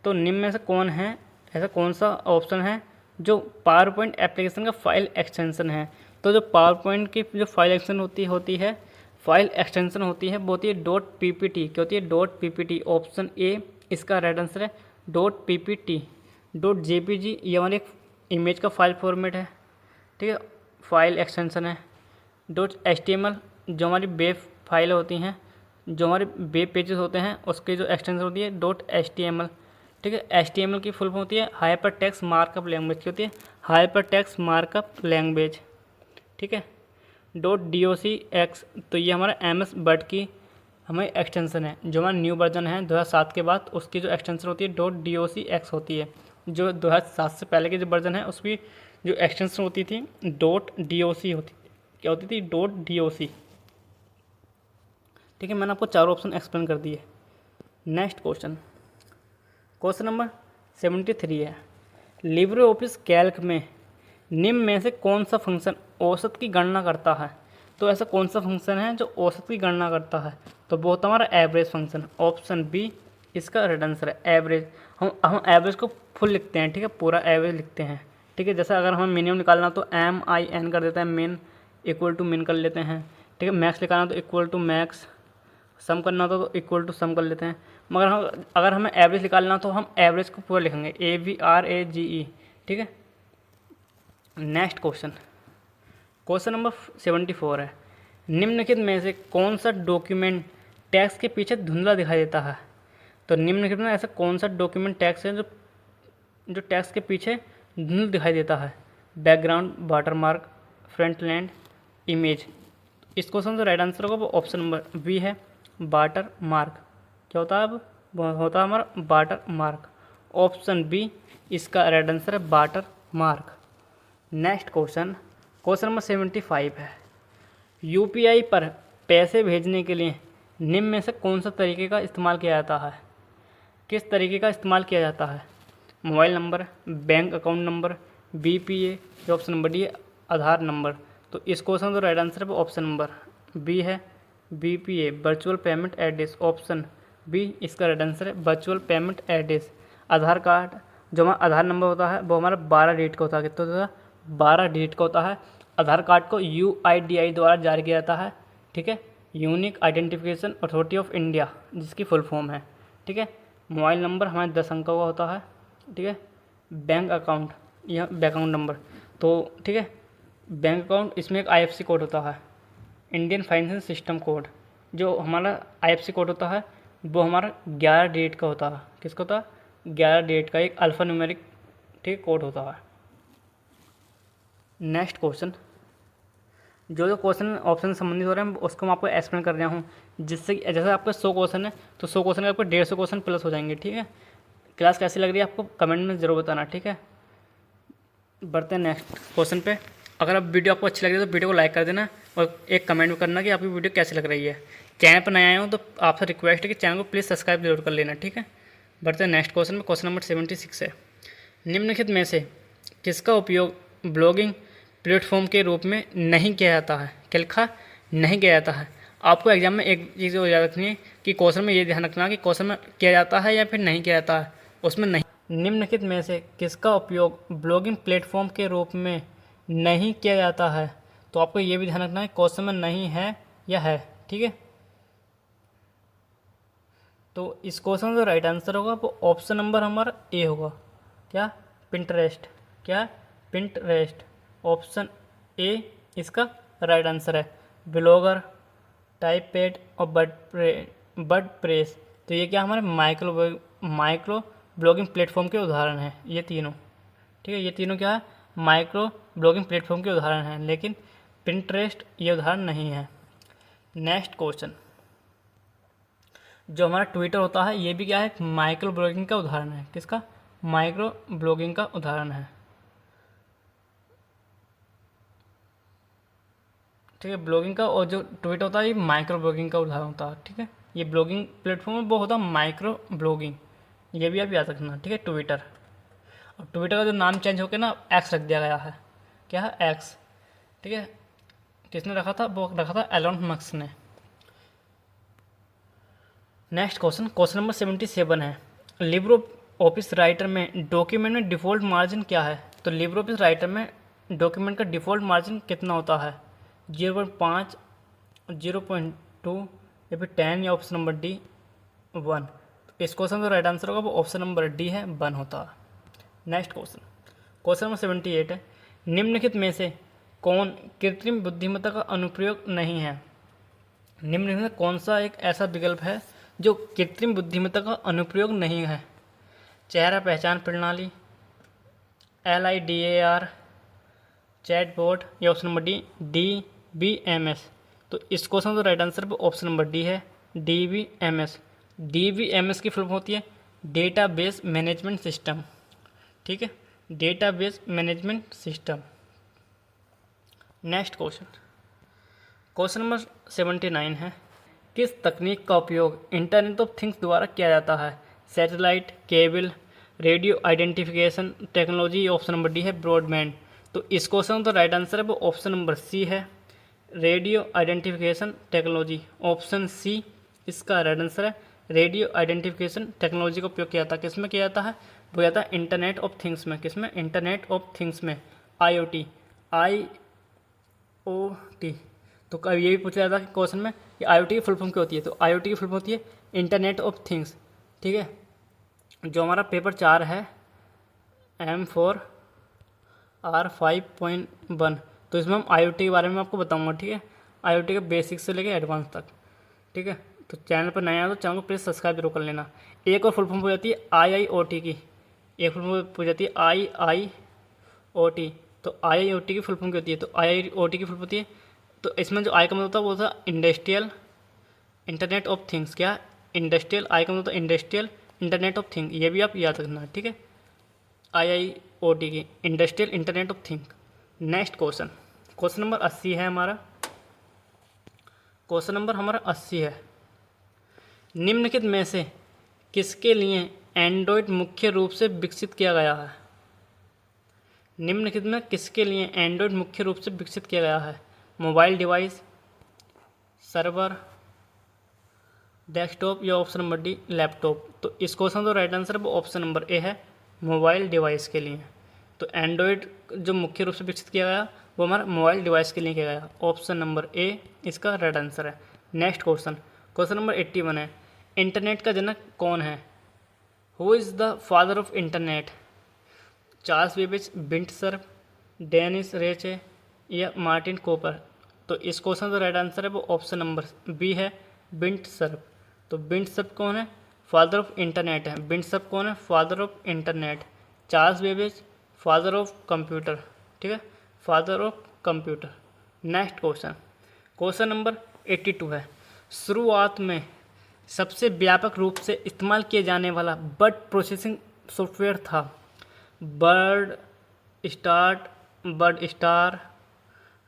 तो निम्न में से कौन है, ऐसा कौन सा ऑप्शन है जो पावर पॉइंट एप्लीकेशन का फाइल एक्सटेंशन है। तो जो पावर पॉइंट की जो फाइल एक्सटेंशन होती है फाइल एक्सटेंशन होती है वो होती है .ppt, क्या होती है .ppt। ऑप्शन ए इसका राइट आंसर है .ppt। .jpg ये हमारी एक इमेज का फाइल फॉर्मेट है, ठीक है, फाइल एक्सटेंशन है। .html जो हमारी वेब फाइल होती हैं, जो हमारे वेब पेजेस होते हैं उसकी जो एक्सटेंशन होती है .html, ठीक है। HTML की फुल फॉर्म होती है हाइपर टेक्स्ट मार्कअप लैंग्वेज, की होती है हाइपर टेक्स्ट मार्कअप लैंग्वेज, ठीक है। .docx तो ये हमारा MS वर्ड की हमारी एक्सटेंशन है, जो हमारा न्यू वर्जन है 2007 के बाद उसकी जो एक्सटेंशन होती है .docx होती है। जो 2007 से पहले की जो वर्जन है उसकी जो एक्सटेंशन होती थी .doc होती, क्या होती थी .doc, ठीक है। मैंने आपको चारों ऑप्शन एक्सप्लेन कर दिए। नेक्स्ट क्वेश्चन, क्वेश्चन नंबर 73 है, लिब्रे ऑफिस कैल्क में निम्न में से कौन सा फंक्शन औसत की गणना करता है। तो ऐसा कौन सा फंक्शन है जो औसत की गणना करता है, तो वो होता है हमारा एवरेज फंक्शन। ऑप्शन बी इसका राइट आंसर है एवरेज। हम एवरेज को फुल लिखते हैं, ठीक है, पूरा एवरेज लिखते हैं, ठीक है। जैसे अगर हमें मिनिमम निकालना तो MIN कर देते हैं, मिन इक्वल टू मिन कर लेते हैं, ठीक है। मैक्स निकालना तो इक्वल टू मैक्स, सम करना हो तो इक्वल टू सम कर लेते हैं। मगर हम अगर हमें एवरेज निकालना तो हम एवरेज को पूरा लिखेंगे AVRAGE, ठीक है। नेक्स्ट क्वेश्चन, क्वेश्चन नंबर 74 है, निम्नलिखित में से कौन सा डॉक्यूमेंट टैक्स के पीछे धुंधला दिखाई देता है। तो निम्नलिखित में ऐसा कौन सा डॉक्यूमेंट टैक्स है जो टैक्स के पीछे धुंधला दिखाई देता है। Background, watermark, front land, image. इस क्वेश्चन का राइट आंसर होगा वो ऑप्शन नंबर बी है वाटर मार्क। क्या होता है अब, होता है हमारा वाटर मार्क। ऑप्शन बी इसका राइट आंसर है water mark. Next question, question number 75 है, UPI पर पैसे भेजने के लिए निम्न में से कौन सा तरीके का इस्तेमाल किया जाता है। किस तरीके का इस्तेमाल किया जाता है, mobile number, bank account number, BPA, option number D Aadhaar number. तो इस क्वेश्चन का राइट आंसर है ऑप्शन नंबर बी है BPA, virtual payment address. Option B इसका राइट आंसर है virtual payment address. Aadhaar card जो हमारा आधार नंबर होता है वो हमारा 12 डिजिट का होता है, कितना होता है 12 डिजिट का होता है। आधार कार्ड को UIDAI द्वारा जारी किया जाता है, ठीक है, unique identification authority of India जिसकी फुल फॉर्म है, ठीक है। मोबाइल नंबर हमारे 10 अंक का होता है, ठीक है। बैंक अकाउंट, यह बैंक अकाउंट नंबर, तो ठीक है, बैंक अकाउंट इसमें एक IFSC कोड होता है, इंडियन फाइनेंशियल सिस्टम कोड। जो हमारा IFSC कोड होता है वो हमारा 11 डिजिट का होता है, किसका होता है 11 डिजिट का एक अल्फ़ा न्यूमेरिक, ठीक, कोड होता है। नेक्स्ट क्वेश्चन, जो क्वेश्चन ऑप्शन से संबंधित हो रहे हैं उसको मैं आपको एक्सप्लेन कर रहा हूँ, जिससे जैसे आपके 100 क्वेश्चन है तो 100 क्वेश्चन के आपको 150 क्वेश्चन प्लस हो जाएंगे, ठीक है। क्लास कैसी लग रही है आपको कमेंट में ज़रूर बताना, ठीक है। बढ़ते हैं नेक्स्ट क्वेश्चन पे। अगर आप वीडियो आपको अच्छी लग रही है तो वीडियो को लाइक कर देना और एक कमेंट में करना कि आपकी वीडियो कैसी लग रही है। चैनल पर नए आए हो तो आपसे रिक्वेस्ट है कि चैनल को प्लीज़ सब्सक्राइब जरूर कर लेना, ठीक है। बढ़ते हैं नेक्स्ट क्वेश्चन में। क्वेश्चन नंबर 76 है, निम्नलिखित में से किसका उपयोग ब्लॉगिंग प्लेटफॉर्म के रूप में नहीं किया जाता है। क्या लिखा, नहीं किया जाता है। आपको एग्जाम में एक चीज़ याद रखनी है कि क्वेश्चन में ये ध्यान रखना कि क्वेश्चन में किया जाता है या फिर नहीं किया जाता है, उसमें नहीं। निम्नलिखित में से किसका उपयोग ब्लॉगिंग प्लेटफॉर्म के रूप में नहीं किया जाता है। तो आपको ये भी ध्यान रखना है क्वेश्चन में नहीं है या है, ठीक है। तो इस क्वेश्चन का राइट आंसर होगा वो ऑप्शन नंबर हमारा ए होगा, क्या, पिंटरेस्ट। क्या, पिंटरेस्ट। ऑप्शन ए इसका राइट आंसर है। ब्लॉगर, टाइपपैड और वर्डप्रेस, तो ये क्या हमारे माइक्रो ब्लॉगिंग प्लेटफॉर्म के उदाहरण हैं ये तीनों, ठीक है। ये तीनों क्या है, माइक्रो ब्लॉगिंग प्लेटफॉर्म के उदाहरण हैं, लेकिन पिंटरेस्ट ये उदाहरण नहीं है। नेक्स्ट क्वेश्चन, जो हमारा ट्विटर होता है ये भी क्या है, माइक्रो ब्लॉगिंग का उदाहरण है। किसका? माइक्रो ब्लॉगिंग का उदाहरण है। ठीक है, ब्लॉगिंग का, और जो ट्विटर होता है ये माइक्रो ब्लॉगिंग का उदाहरण होता है। ठीक है, ये ब्लॉगिंग प्लेटफॉर्म में वो होता है माइक्रो ब्लॉगिंग, ये भी आप याद रखना। ठीक है, ट्विटर, और ट्विटर का जो नाम चेंज होकर ना एक्स रख दिया गया है। क्या है? एक्स। ठीक है, किसने रखा था? वो रखा था एलोन मस्क ने। नेक्स्ट क्वेश्चन, क्वेश्चन नंबर 77 है, लिब्रो ऑफिस राइटर में डॉक्यूमेंट में डिफ़ॉल्ट मार्जिन क्या है? तो लिब्रो ऑफिस राइटर में डॉक्यूमेंट का डिफ़ॉल्ट मार्जिन कितना होता है? 0.5, 0.2 या फिर 10, या ऑप्शन नंबर डी 1। इस क्वेश्चन का राइट आंसर होगा वो ऑप्शन नंबर डी है, 1 होता है। नेक्स्ट क्वेश्चन, क्वेश्चन नंबर 78 है, निम्नलिखित में से कौन कृत्रिम बुद्धिमत्ता का अनुप्रयोग नहीं है? निम्नलिखित में कौन सा एक ऐसा विकल्प है जो कृत्रिम बुद्धिमत्ता का अनुप्रयोग नहीं है? चेहरा पहचान प्रणाली, LIDAR, चैटबॉट, या ऑप्शन नंबर डी DBMS। तो इस क्वेश्चन का right answer option number D है, DBMS। DBMS की फुल फॉर्म होती है डेटाबेस मैनेजमेंट सिस्टम। ठीक है, database management system. Next question, question number 79 है, किस तकनीक का उपयोग इंटरनेट ऑफ थिंग्स द्वारा किया जाता है? Satellite, cable, radio identification technology, option number D है ब्रॉडबैंड। तो इस क्वेश्चन का राइट आंसर है वो ऑप्शन नंबर सी है, radio identification technology. Option C इसका राइट आंसर है, रेडियो आइडेंटिफिकेशन टेक्नोलॉजी का उपयोग किया जाता है। किस में किया जाता है? वो जाता है इंटरनेट ऑफ थिंग्स में। किस में? इंटरनेट ऑफ थिंग्स में, IoT, IoT। तो कभी ये भी पूछा जाता है क्वेश्चन में कि IoT की फुल फॉर्म क्या होती है? तो IoT की फुल फॉर्म होती है इंटरनेट ऑफ थिंग्स। ठीक है, जो हमारा पेपर 4 है M4R5.1, तो इसमें हम IoT के बारे में आपको बताऊंगा। ठीक है, IoT के बेसिक से लेके एडवांस तक। ठीक है, तो चैनल पर नया है तो चैनल को प्लीज़ सब्सक्राइब जरूर कर लेना। एक और फुल फॉर्म हो जाती है IIoT की, एक फुल फॉर्म हो जाती है IIoT। तो IIoT की फुल फॉर्म क्या होती है? तो IIoT की फुल फॉर्म होती है, तो इसमें जो आई का मतलब होता है वो था इंडस्ट्रियल इंटरनेट ऑफ थिंग्स। क्या? इंडस्ट्रियल, आई का मतलब होता है इंडस्ट्रियल इंटरनेट ऑफ थिंग, ये भी आप याद रखना। ठीक है, IIoT की industrial internet of thing. Next question, question number 80 है हमारा, क्वेश्चन नंबर हमारा 80 है, निम्नलिखित में से किसके लिए एंड्रॉयड मुख्य रूप से विकसित किया गया है? निम्नलिखित में किसके लिए एंड्रॉयड मुख्य रूप से विकसित किया गया है? मोबाइल डिवाइस, सर्वर, डेस्कटॉप, या ऑप्शन नंबर डी लैपटॉप। तो इस क्वेश्चन का राइट आंसर वो ऑप्शन नंबर ए है, मोबाइल डिवाइस के लिए। तो एंड्रॉयड जो मुख्य रूप से विकसित किया गया वो हमारा मोबाइल डिवाइस के लिए किया गया, ऑप्शन नंबर ए इसका राइट आंसर है। नेक्स्ट क्वेश्चन, क्वेश्चन नंबर 81 है, इंटरनेट का जनक कौन है? Who is the father of internet? Charles Babbage, Vint Cerf, Dennis Ritchie, या मार्टिन कूपर। तो इस क्वेश्चन का राइट आंसर है वो ऑप्शन नंबर बी है, बिंटसर्फ। तो बिंटसर्फ कौन है? फादर ऑफ इंटरनेट है। बिंटसर्फ कौन है? Father of internet. Charles Babbage father of computer. ठीक है, father of computer. Next question, question number 82 है, शुरुआत में सबसे व्यापक रूप से इस्तेमाल किए जाने वाला वर्ड प्रोसेसिंग सॉफ्टवेयर था बर्ड स्टार,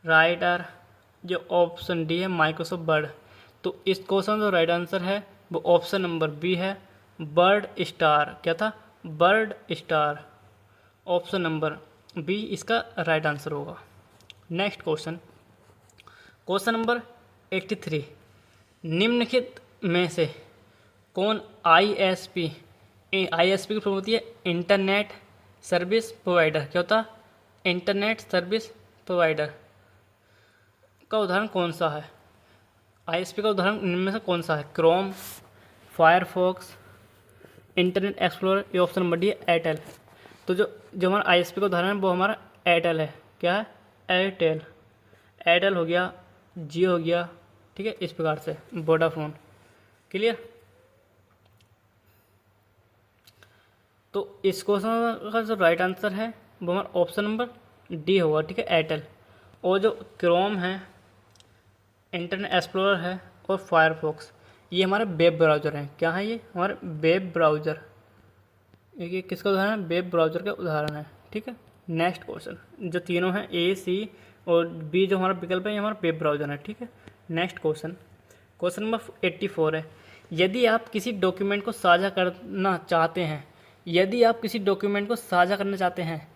राइटर, जो ऑप्शन डी है माइक्रोसॉफ्ट वर्ड। तो इस क्वेश्चन का राइट आंसर है वो ऑप्शन नंबर बी है, बर्ड स्टार। क्या था? WordStar. Option number B इसका राइट आंसर होगा। नेक्स्ट क्वेश्चन, क्वेश्चन नंबर 83, निम्नलिखित में से कौन ISP की फुल होती है इंटरनेट सर्विस प्रोवाइडर। क्या होता है? इंटरनेट सर्विस प्रोवाइडर का उदाहरण कौन सा है? ISP का उदाहरण इनमें से कौन सा है? क्रोम, फायरफॉक्स, इंटरनेट एक्सप्लोरर, या ऑप्शन नंबर डी है एयरटेल। तो जो जो हमारा ISP का उदाहरण है वो हमारा एयरटेल है। क्या है? एयरटेल हो गया, जियो हो गया। ठीक है, इस प्रकार से वोडाफोन। क्लियर? तो इस क्वेश्चन का जो राइट आंसर है वो हमारा ऑप्शन नंबर डी होगा। ठीक है, एयरटेल। और जो क्रोम है, इंटरनेट एक्सप्लोरर है, और फायरफॉक्स, ये हमारे वेब ब्राउज़र हैं। क्या है ये? हमारे वेब ब्राउज़र। ये किसका उदाहरण है? वेब ब्राउज़र का उदाहरण है। ठीक है। नेक्स्ट क्वेश्चन, जो तीनों हैं ए, सी और बी, जो हमारा विकल्प है, ये हमारा वेब ब्राउज़र है। ठीक है। नेक्स्ट क्वेश्चन, क्वेश्चन नंबर 84 है। यदि आप किसी डॉक्यूमेंट को साझा करना चाहते हैं, यदि आप किसी डॉक्यूमेंट को साझा करना चाहते हैं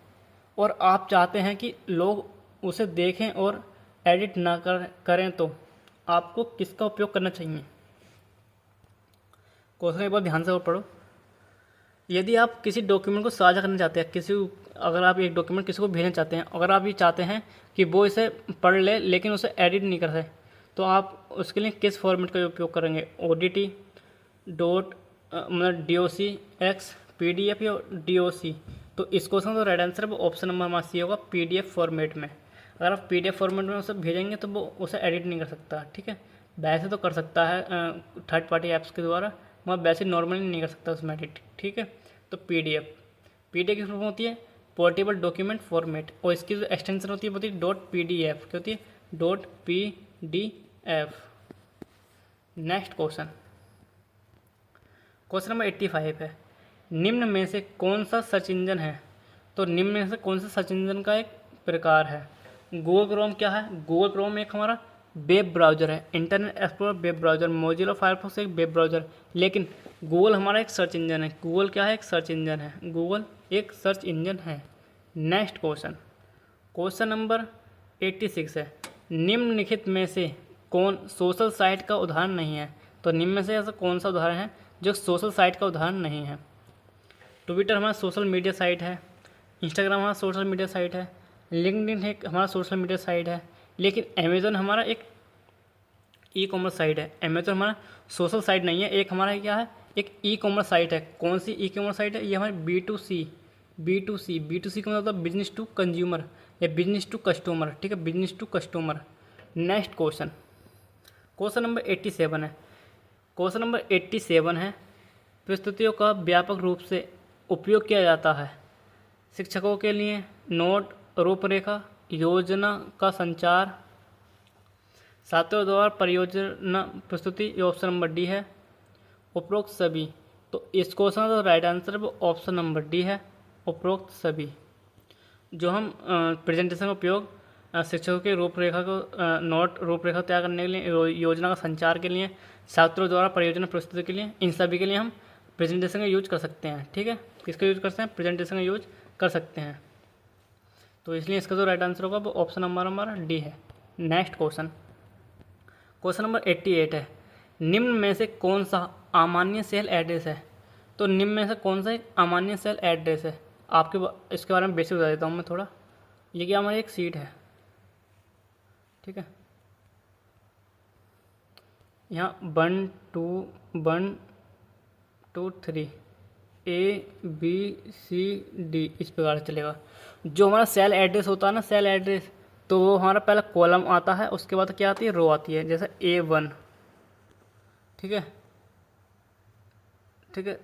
और आप चाहते हैं कि लोग उसे देखें और एडिट ना करें, तो आपको किसका उपयोग करना चाहिए? क्वेश्चन एक बार ध्यान से और पढ़ो। यदि आप किसी डॉक्यूमेंट को साझा करना चाहते हैं, अगर आप एक डॉक्यूमेंट किसी को भेजना चाहते हैं, अगर आप ये चाहते हैं कि वो इसे पढ़ ले लेकिन उसे एडिट नहीं कर सके, तो आप उसके लिए किस फॉर्मेट का उपयोग करेंगे? ODT, डॉट मतलब DOC, X, PDF या DOC? तो इस क्वेश्चन का राइट आंसर वो ऑप्शन नंबर हमारा सी होगा, PDF फॉर्मेट में। अगर आप PDF फॉर्मेट में उसे भेजेंगे तो वो उसे एडिट नहीं कर सकता। ठीक है। वैसे तो कर सकता है थर्ड पार्टी ऐप्स के द्वारा, मगर वैसे नॉर्मली नहीं कर सकता उसमें एडिट। ठीक है। तो PDF की फॉर्म होती है पोर्टेबल डॉक्यूमेंट फॉर्मेट, और इसकी जो एक्सटेंशन होती है .PDF, क्या होती है? .PDF। Next question, question number 85 है। निम्न में से कौन सा सर्च इंजन है? तो निम्न में से कौन सा सर्च इंजन का एक प्रकार है? गूगल क्रोम क्या है? गूगल क्रोम एक हमारा वेब ब्राउज़र है, internet explorer web browser, Mozilla Firefox एक वेब ब्राउज़र, लेकिन गूगल हमारा एक सर्च इंजन है। गूगल क्या है? एक सर्च इंजन है। गूगल एक सर्च इंजन है। नेक्स्ट क्वेश्चन, क्वेश्चन नंबर 86 है। निम्नलिखित में से कौन सोशल साइट का उदाहरण नहीं है? तो निम्न में से ऐसा कौन सा उदाहरण है जो सोशल साइट का उदाहरण नहीं है? ट्विटर हमारा सोशल मीडिया साइट है, इंस्टाग्राम हमारा सोशल मीडिया साइट है, लिंक्डइन एक हमारा सोशल मीडिया साइट है, लेकिन अमेज़न हमारा एक ई कॉमर्स साइट है। अमेज़न हमारा सोशल साइट नहीं है, एक हमारा क्या है? एक ई कॉमर्स साइट है। कौन सी ई कॉमर्स साइट है? ये हमारी B2C का मतलब बिजनेस टू कंज्यूमर या बिजनेस टू कस्टमर। ठीक है, business to customer. Next question, question number 87 है। क्वेश्चन नंबर 87 है, प्रस्तुतियों का व्यापक रूप से उपयोग किया जाता है शिक्षकों के लिए नोट, रूपरेखा, योजना का संचार, छात्रों द्वारा परियोजना प्रस्तुति, ये ऑप्शन नंबर डी है। उपरोक्त सभी, तो इस क्वेश्चन का राइट आंसर वो ऑप्शन नंबर डी है, उपरोक्त सभी। जो हम प्रेजेंटेशन का उपयोग शिक्षकों के रूपरेखा को नोट, रूपरेखा तैयार करने के लिए, योजना का संचार के लिए, छात्रों द्वारा परियोजना प्रस्तुति के लिए, इन सभी के लिए हम प्रेजेंटेशन का यूज कर सकते हैं। ठीक है, किसका यूज कर सकते हैं? प्रेजेंटेशन का यूज कर सकते हैं। तो इसलिए इसका जो राइट आंसर होगा वो ऑप्शन नंबर हमारा डी है। नेक्स्ट क्वेश्चन, क्वेश्चन नंबर 88 है। निम्न में से कौन सा अमान्य सेल एड्रेस है? तो निम्न में से कौन सा एक अमान्य सेल एड्रेस है? आपके इसके बारे में बेसिक बता देता हूँ मैं थोड़ा। ये क्या हमारी एक सीट है। ठीक है, यहाँ 1 2 3 ABCD इस प्रकार से चलेगा। जो हमारा सेल एड्रेस होता है ना, सेल एड्रेस, तो वो हमारा पहला कॉलम आता है, उसके बाद क्या आती है? रो आती है। जैसे A1, ठीक है,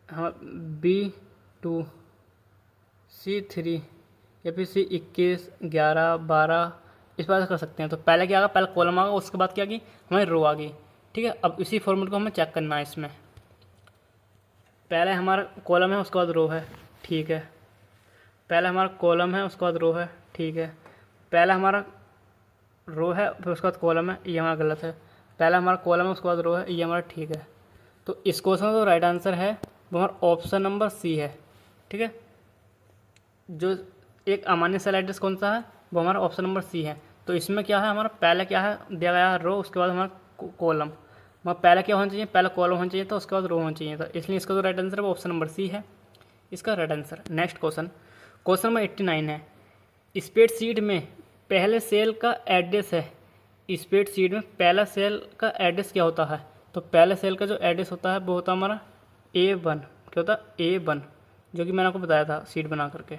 हम B2, C3 या फिर C21, 11, 12 इस प्रकार से कर सकते हैं। तो पहले क्या आएगा? पहला कॉलम आएगा, उसके बाद क्या आ गई? हमारी रो आ गई। ठीक है, अब इसी फॉर्मेट को हमें चेक करना है। इसमें पहले हमारा कॉलम है, उसके बाद रो है। ठीक है, पहले हमारा कॉलम है, उसके बाद रो है। ठीक है, पहला हमारा रो है, फिर उसके बाद कॉलम है, ये हमारा गलत है। पहला हमारा कॉलम है, उसके बाद रो है, ये हमारा ठीक है। तो इस क्वेश्चन का जो राइट आंसर है वो हमारा ऑप्शन नंबर सी है। ठीक है, जो एक अमान्य सेल एड्रेस कौन सा है? वो हमारा ऑप्शन नंबर सी है। तो इसमें क्या है? हमारा पहले क्या है दिया गया है? रो, उसके बाद हमारा कॉलम। मगर पहले क्या होना चाहिए? पहले कॉलम होना चाहिए था, उसके बाद रो होना चाहिए था। इसलिए इसका जो राइट आंसर है वो ऑप्शन नंबर सी है, इसका right answer. Next question, question number 89 है। स्प्रेडशीट में पहले सेल का एड्रेस है। स्प्रेडशीट में पहला सेल का एड्रेस क्या होता है? तो पहले सेल का जो एड्रेस होता है वो होता है हमारा A1। क्या होता है? A1, जो कि मैंने आपको बताया था शीट बना करके।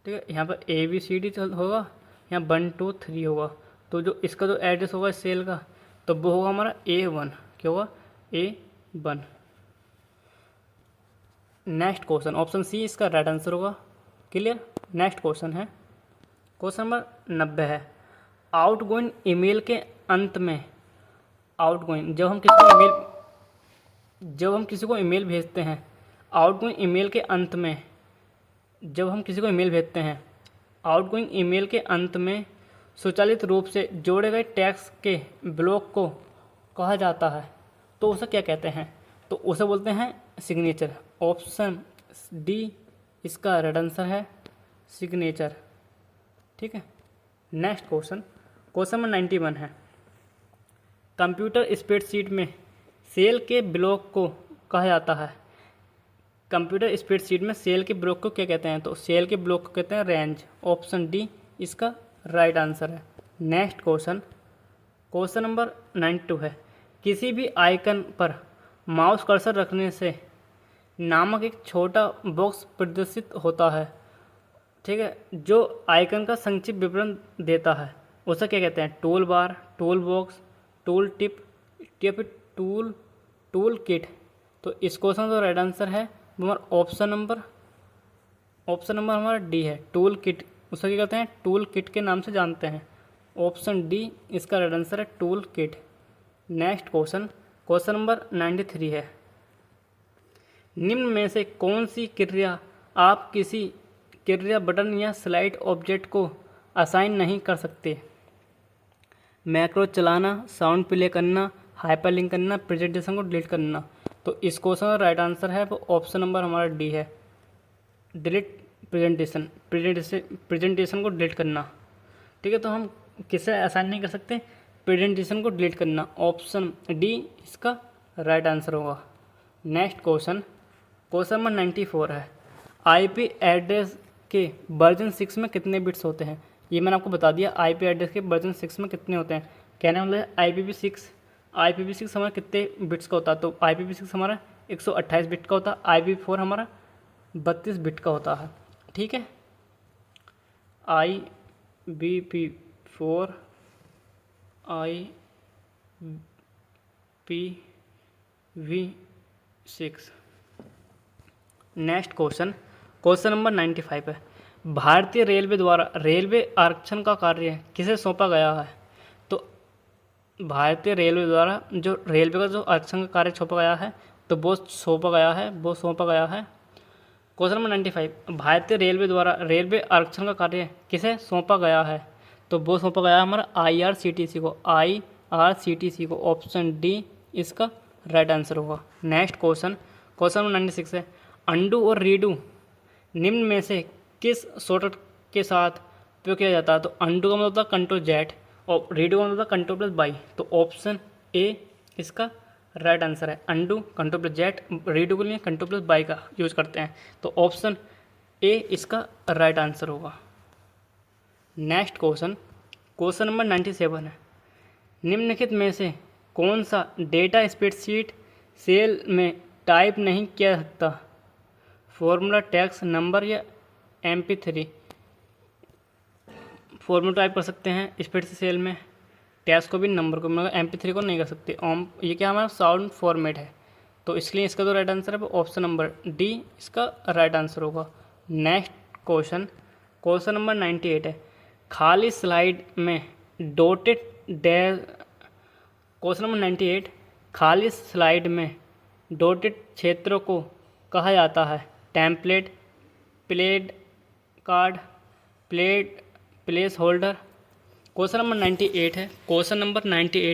ठीक है, यहाँ पर ABCD होगा, यहाँ 1 2 3 होगा। तो जो इसका जो एड्रेस होगा इस सेल का, तो वो होगा हमारा A1। क्या होगा? A1। Next question, option C इसका राइट आंसर होगा। क्लियर। नेक्स्ट क्वेश्चन है, क्वेश्चन नंबर 90 है। आउटगोइंग ईमेल के अंत में आउटगोइंग, जब हम किसी को ईमेल भेजते हैं, आउटगोइंग ईमेल के अंत में, जब हम किसी को ईमेल भेजते हैं, आउटगोइंग ईमेल के अंत में स्वचालित रूप से जोड़े गए टेक्स्ट के ब्लॉक को कहा जाता है, तो उसे क्या कहते हैं? तो उसे बोलते हैं सिग्नेचर। ऑप्शन डी इसका राइट आंसर है, सिग्नेचर। ठीक है। नेक्स्ट क्वेश्चन, क्वेश्चन नंबर 91 है, कंप्यूटर स्प्रेडशीट में सेल के ब्लॉक को कहा जाता है। कंप्यूटर स्प्रेडशीट में सेल के ब्लॉक को क्या कहते हैं? तो सेल के ब्लॉक को कहते हैं रेंज। ऑप्शन डी इसका राइट आंसर है। नेक्स्ट क्वेश्चन, क्वेश्चन नंबर 92 है, किसी भी आइकन पर माउस कर्सर रखने से नामक एक छोटा बॉक्स प्रदर्शित होता है। ठीक है, जो आइकन का संक्षिप्त विवरण देता है उसे क्या कहते हैं? Tool bar, tool box, tool tip या फिर टूल किट। तो इस क्वेश्चन का राइट आंसर है हमारा ऑप्शन नंबर हमारा डी है, टूल किट। उसे क्या कहते हैं? टूल किट के नाम से जानते हैं। ऑप्शन डी इसका राइट आंसर है, tool kit. Next question, question number 93 है, निम्न में से कौन सी क्रिया आप किसी क्रिया बटन या स्लाइड ऑब्जेक्ट को असाइन नहीं कर सकते? मैक्रो चलाना, साउंड प्ले करना, हाइपरलिंक करना, प्रेजेंटेशन को डिलीट करना। तो इस क्वेश्चन का राइट आंसर है वो ऑप्शन नंबर हमारा डी है, डिलीट प्रेजेंटेशन को डिलीट करना। ठीक है, तो हम किसे असाइन नहीं कर सकते? प्रेजेंटेशन को डिलीट करना। ऑप्शन डी इसका राइट आंसर होगा। नेक्स्ट क्वेश्चन, क्वेश्चन नंबर 94 है, आईपी एड्रेस के वर्जन 6 में कितने बिट्स होते हैं? ये मैंने आपको बता दिया, आईपी एड्रेस के वर्जन 6 में कितने होते हैं। कहने मतलब IPv6 हमारा कितने बिट्स का होता है? तो IPv6 हमारा 128 बिट का होता है, IPv4 हमारा 32 बिट का होता है। ठीक है, IPv4 IPv6। Next question, question number 95 है, भारतीय रेलवे द्वारा रेलवे आरक्षण का कार्य किसे सौंपा गया है? तो भारतीय रेलवे द्वारा जो रेलवे का जो आरक्षण का कार्य सौंपा गया है, तो वो सौंपा गया है। क्वेश्चन नंबर 95, भारतीय रेलवे द्वारा रेलवे आरक्षण का कार्य किसे सौंपा गया है? तो वो सौंपा गया है हमारा IRCTC को। ऑप्शन डी इसका राइट आंसर होगा। नेक्स्ट क्वेश्चन, क्वेश्चन नंबर 96 है, अंडू और रीडू निम्न में से किस शॉर्टकट के साथ उपयोग किया जाता है? तो अंडू का मतलब होता है कंट्रोल जेड और रीडू का मतलब होता है कंट्रोल प्लस बाई। तो ऑप्शन ए इसका राइट आंसर है, undo control plus Z, redo के लिए कंट्रोल प्लस बाई का यूज करते हैं। तो ऑप्शन ए इसका राइट आंसर होगा। नेक्स्ट क्वेश्चन, क्वेश्चन नंबर 97 है, निम्नलिखित में से कौन सा डेटा स्प्रेडशीट सेल में टाइप नहीं किया जा सकता? फॉर्मूला, टेक्स्ट, नंबर या MP3। फॉर्मूला टाइप कर सकते हैं स्प्रेडशीट सेल में, टेक्स्ट को भी, नंबर को, मगर MP3 को नहीं कर सकते। ये क्या हमारा साउंड फॉर्मेट है, तो इसलिए इसका जो राइट आंसर है वो ऑप्शन नंबर डी इसका राइट आंसर होगा। नेक्स्ट क्वेश्चन, क्वेश्चन नंबर 98 है, खाली स्लाइड में डॉटेड डैश। क्वेश्चन नंबर 98, खाली स्लाइड में डॉटेड क्षेत्रों को कहा जाता है? Template, played card, place holder. Question number 98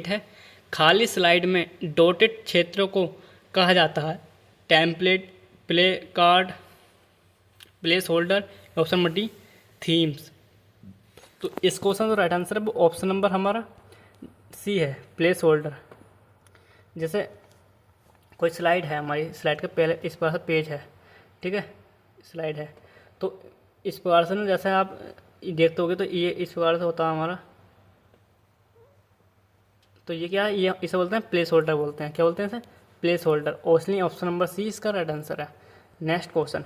है, खाली स्लाइड में डॉटेड क्षेत्रों को कहा जाता है? Template, play card, place holder. Option number D themes. तो इस क्वेश्चन का राइट आंसर है वो ऑप्शन नंबर हमारा सी है, प्लेस होल्डर। जैसे कोई स्लाइड है, हमारी स्लाइड के पहले इस प्रकार से पेज है, ठीक है, स्लाइड है, तो इस प्रकार से ना जैसे आप देखते होगे तो ये इस प्रकार से होता है हमारा। तो ये क्या है? ये इसे बोलते हैं प्लेस होल्डर बोलते हैं। क्या बोलते हैं इसे? Place holder. इसलिए ऑप्शन नंबर सी इसका राइट आंसर है। नेक्स्ट क्वेश्चन,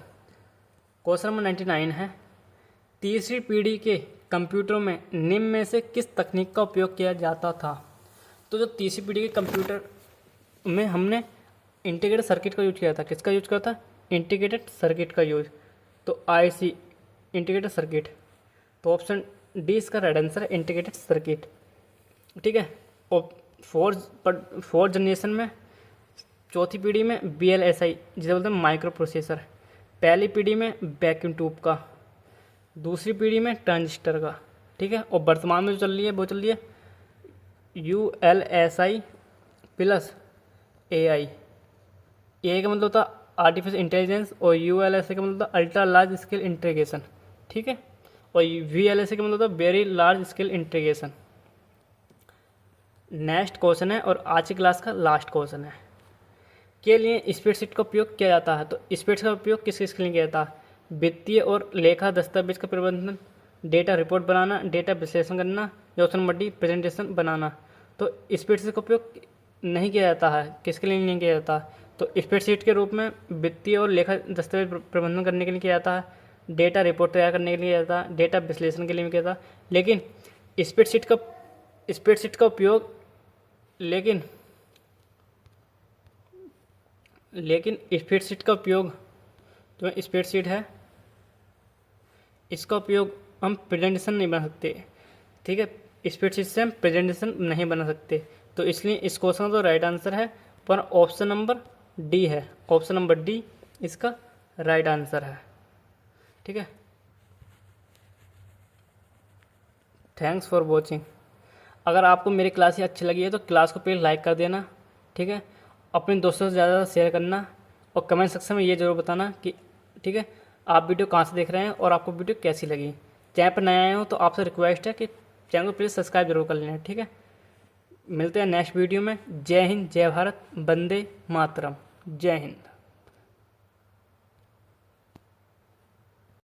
क्वेश्चन नंबर 99 है, तीसरी पीढ़ी के कंप्यूटरों में निम्न में से किस तकनीक का उपयोग किया जाता था? तो जो तीसरी पीढ़ी के कंप्यूटर में हमने इंटीग्रेटेड सर्किट का यूज किया था। किसका यूज किया था? इंटीग्रेटेड सर्किट का यूज। तो IC इंटीग्रेटेड सर्किट। तो ऑप्शन डी इसका राइट आंसर है, इंटीग्रेटेड सर्किट। ठीक है, और फोर्थ जनरेशन में, चौथी पीढ़ी में VLSI जिसे बोलते हैं माइक्रो प्रोसेसर, पहली पीढ़ी में वैक्यूम ट्यूब का, दूसरी पीढ़ी में ट्रांजिस्टर का, ठीक है। और वर्तमान में जो चल रही है वो चल रही है ULSI प्लस AI। AI का मतलब होता है आर्टिफिशियल इंटेलिजेंस और ULSI का मतलब होता है अल्ट्रा लार्ज स्केल इंटीग्रेशन, ठीक है। और VLSI का मतलब होता है very large scale integration. Next question है और आज की क्लास का लास्ट क्वेश्चन है, के लिए स्प्रेडशीट का उपयोग किया जाता है। तो स्प्रेडशीट का उपयोग किस किस के लिए किया जाता है? वित्तीय और लेखा दस्तावेज का प्रबंधन, डेटा रिपोर्ट बनाना, डेटा विश्लेषण करना, या ऑप्शन नंबर डी प्रेजेंटेशन बनाना। तो स्प्रेडशीट का उपयोग नहीं किया जाता है, किसके लिए नहीं किया जाता? तो स्प्रेडशीट के रूप में वित्तीय और लेखा दस्तावेज प्रबंधन करने के लिए किया जाता है, डेटा रिपोर्ट तैयार करने के लिए किया जाता है, डेटा विश्लेषण के लिए भी किया जाता है। लेकिन स्प्रेडशीट का उपयोग लेकिन स्प्रेडशीट का उपयोग जो स्प्रेडशीट है इसका उपयोग हम प्रेजेंटेशन नहीं बना सकते, ठीक है। स्प्रेडशीट से हम प्रेजेंटेशन नहीं बना सकते, तो इसलिए इस क्वेश्चन का तो राइट आंसर है पर ऑप्शन नंबर डी है। ऑप्शन नंबर डी इसका राइट आंसर है, ठीक है। Thanks for watching. अगर आपको मेरी क्लास अच्छी लगी है तो क्लास को प्लीज़ लाइक कर देना, ठीक है। अपने दोस्तों से ज़्यादा शेयर करना और कमेंट सेक्शन में ये ज़रूर बताना कि, ठीक है, आप वीडियो कहाँ से देख रहे हैं और आपको वीडियो कैसी लगी। चैनल पर नए आए हो तो आपसे रिक्वेस्ट है कि चैनल को प्लीज़ सब्सक्राइब जरूर कर लेना, ठीक है। मिलते हैं नेक्स्ट वीडियो में। जय हिंद, जय भारत, वंदे मातरम। जय हिंद।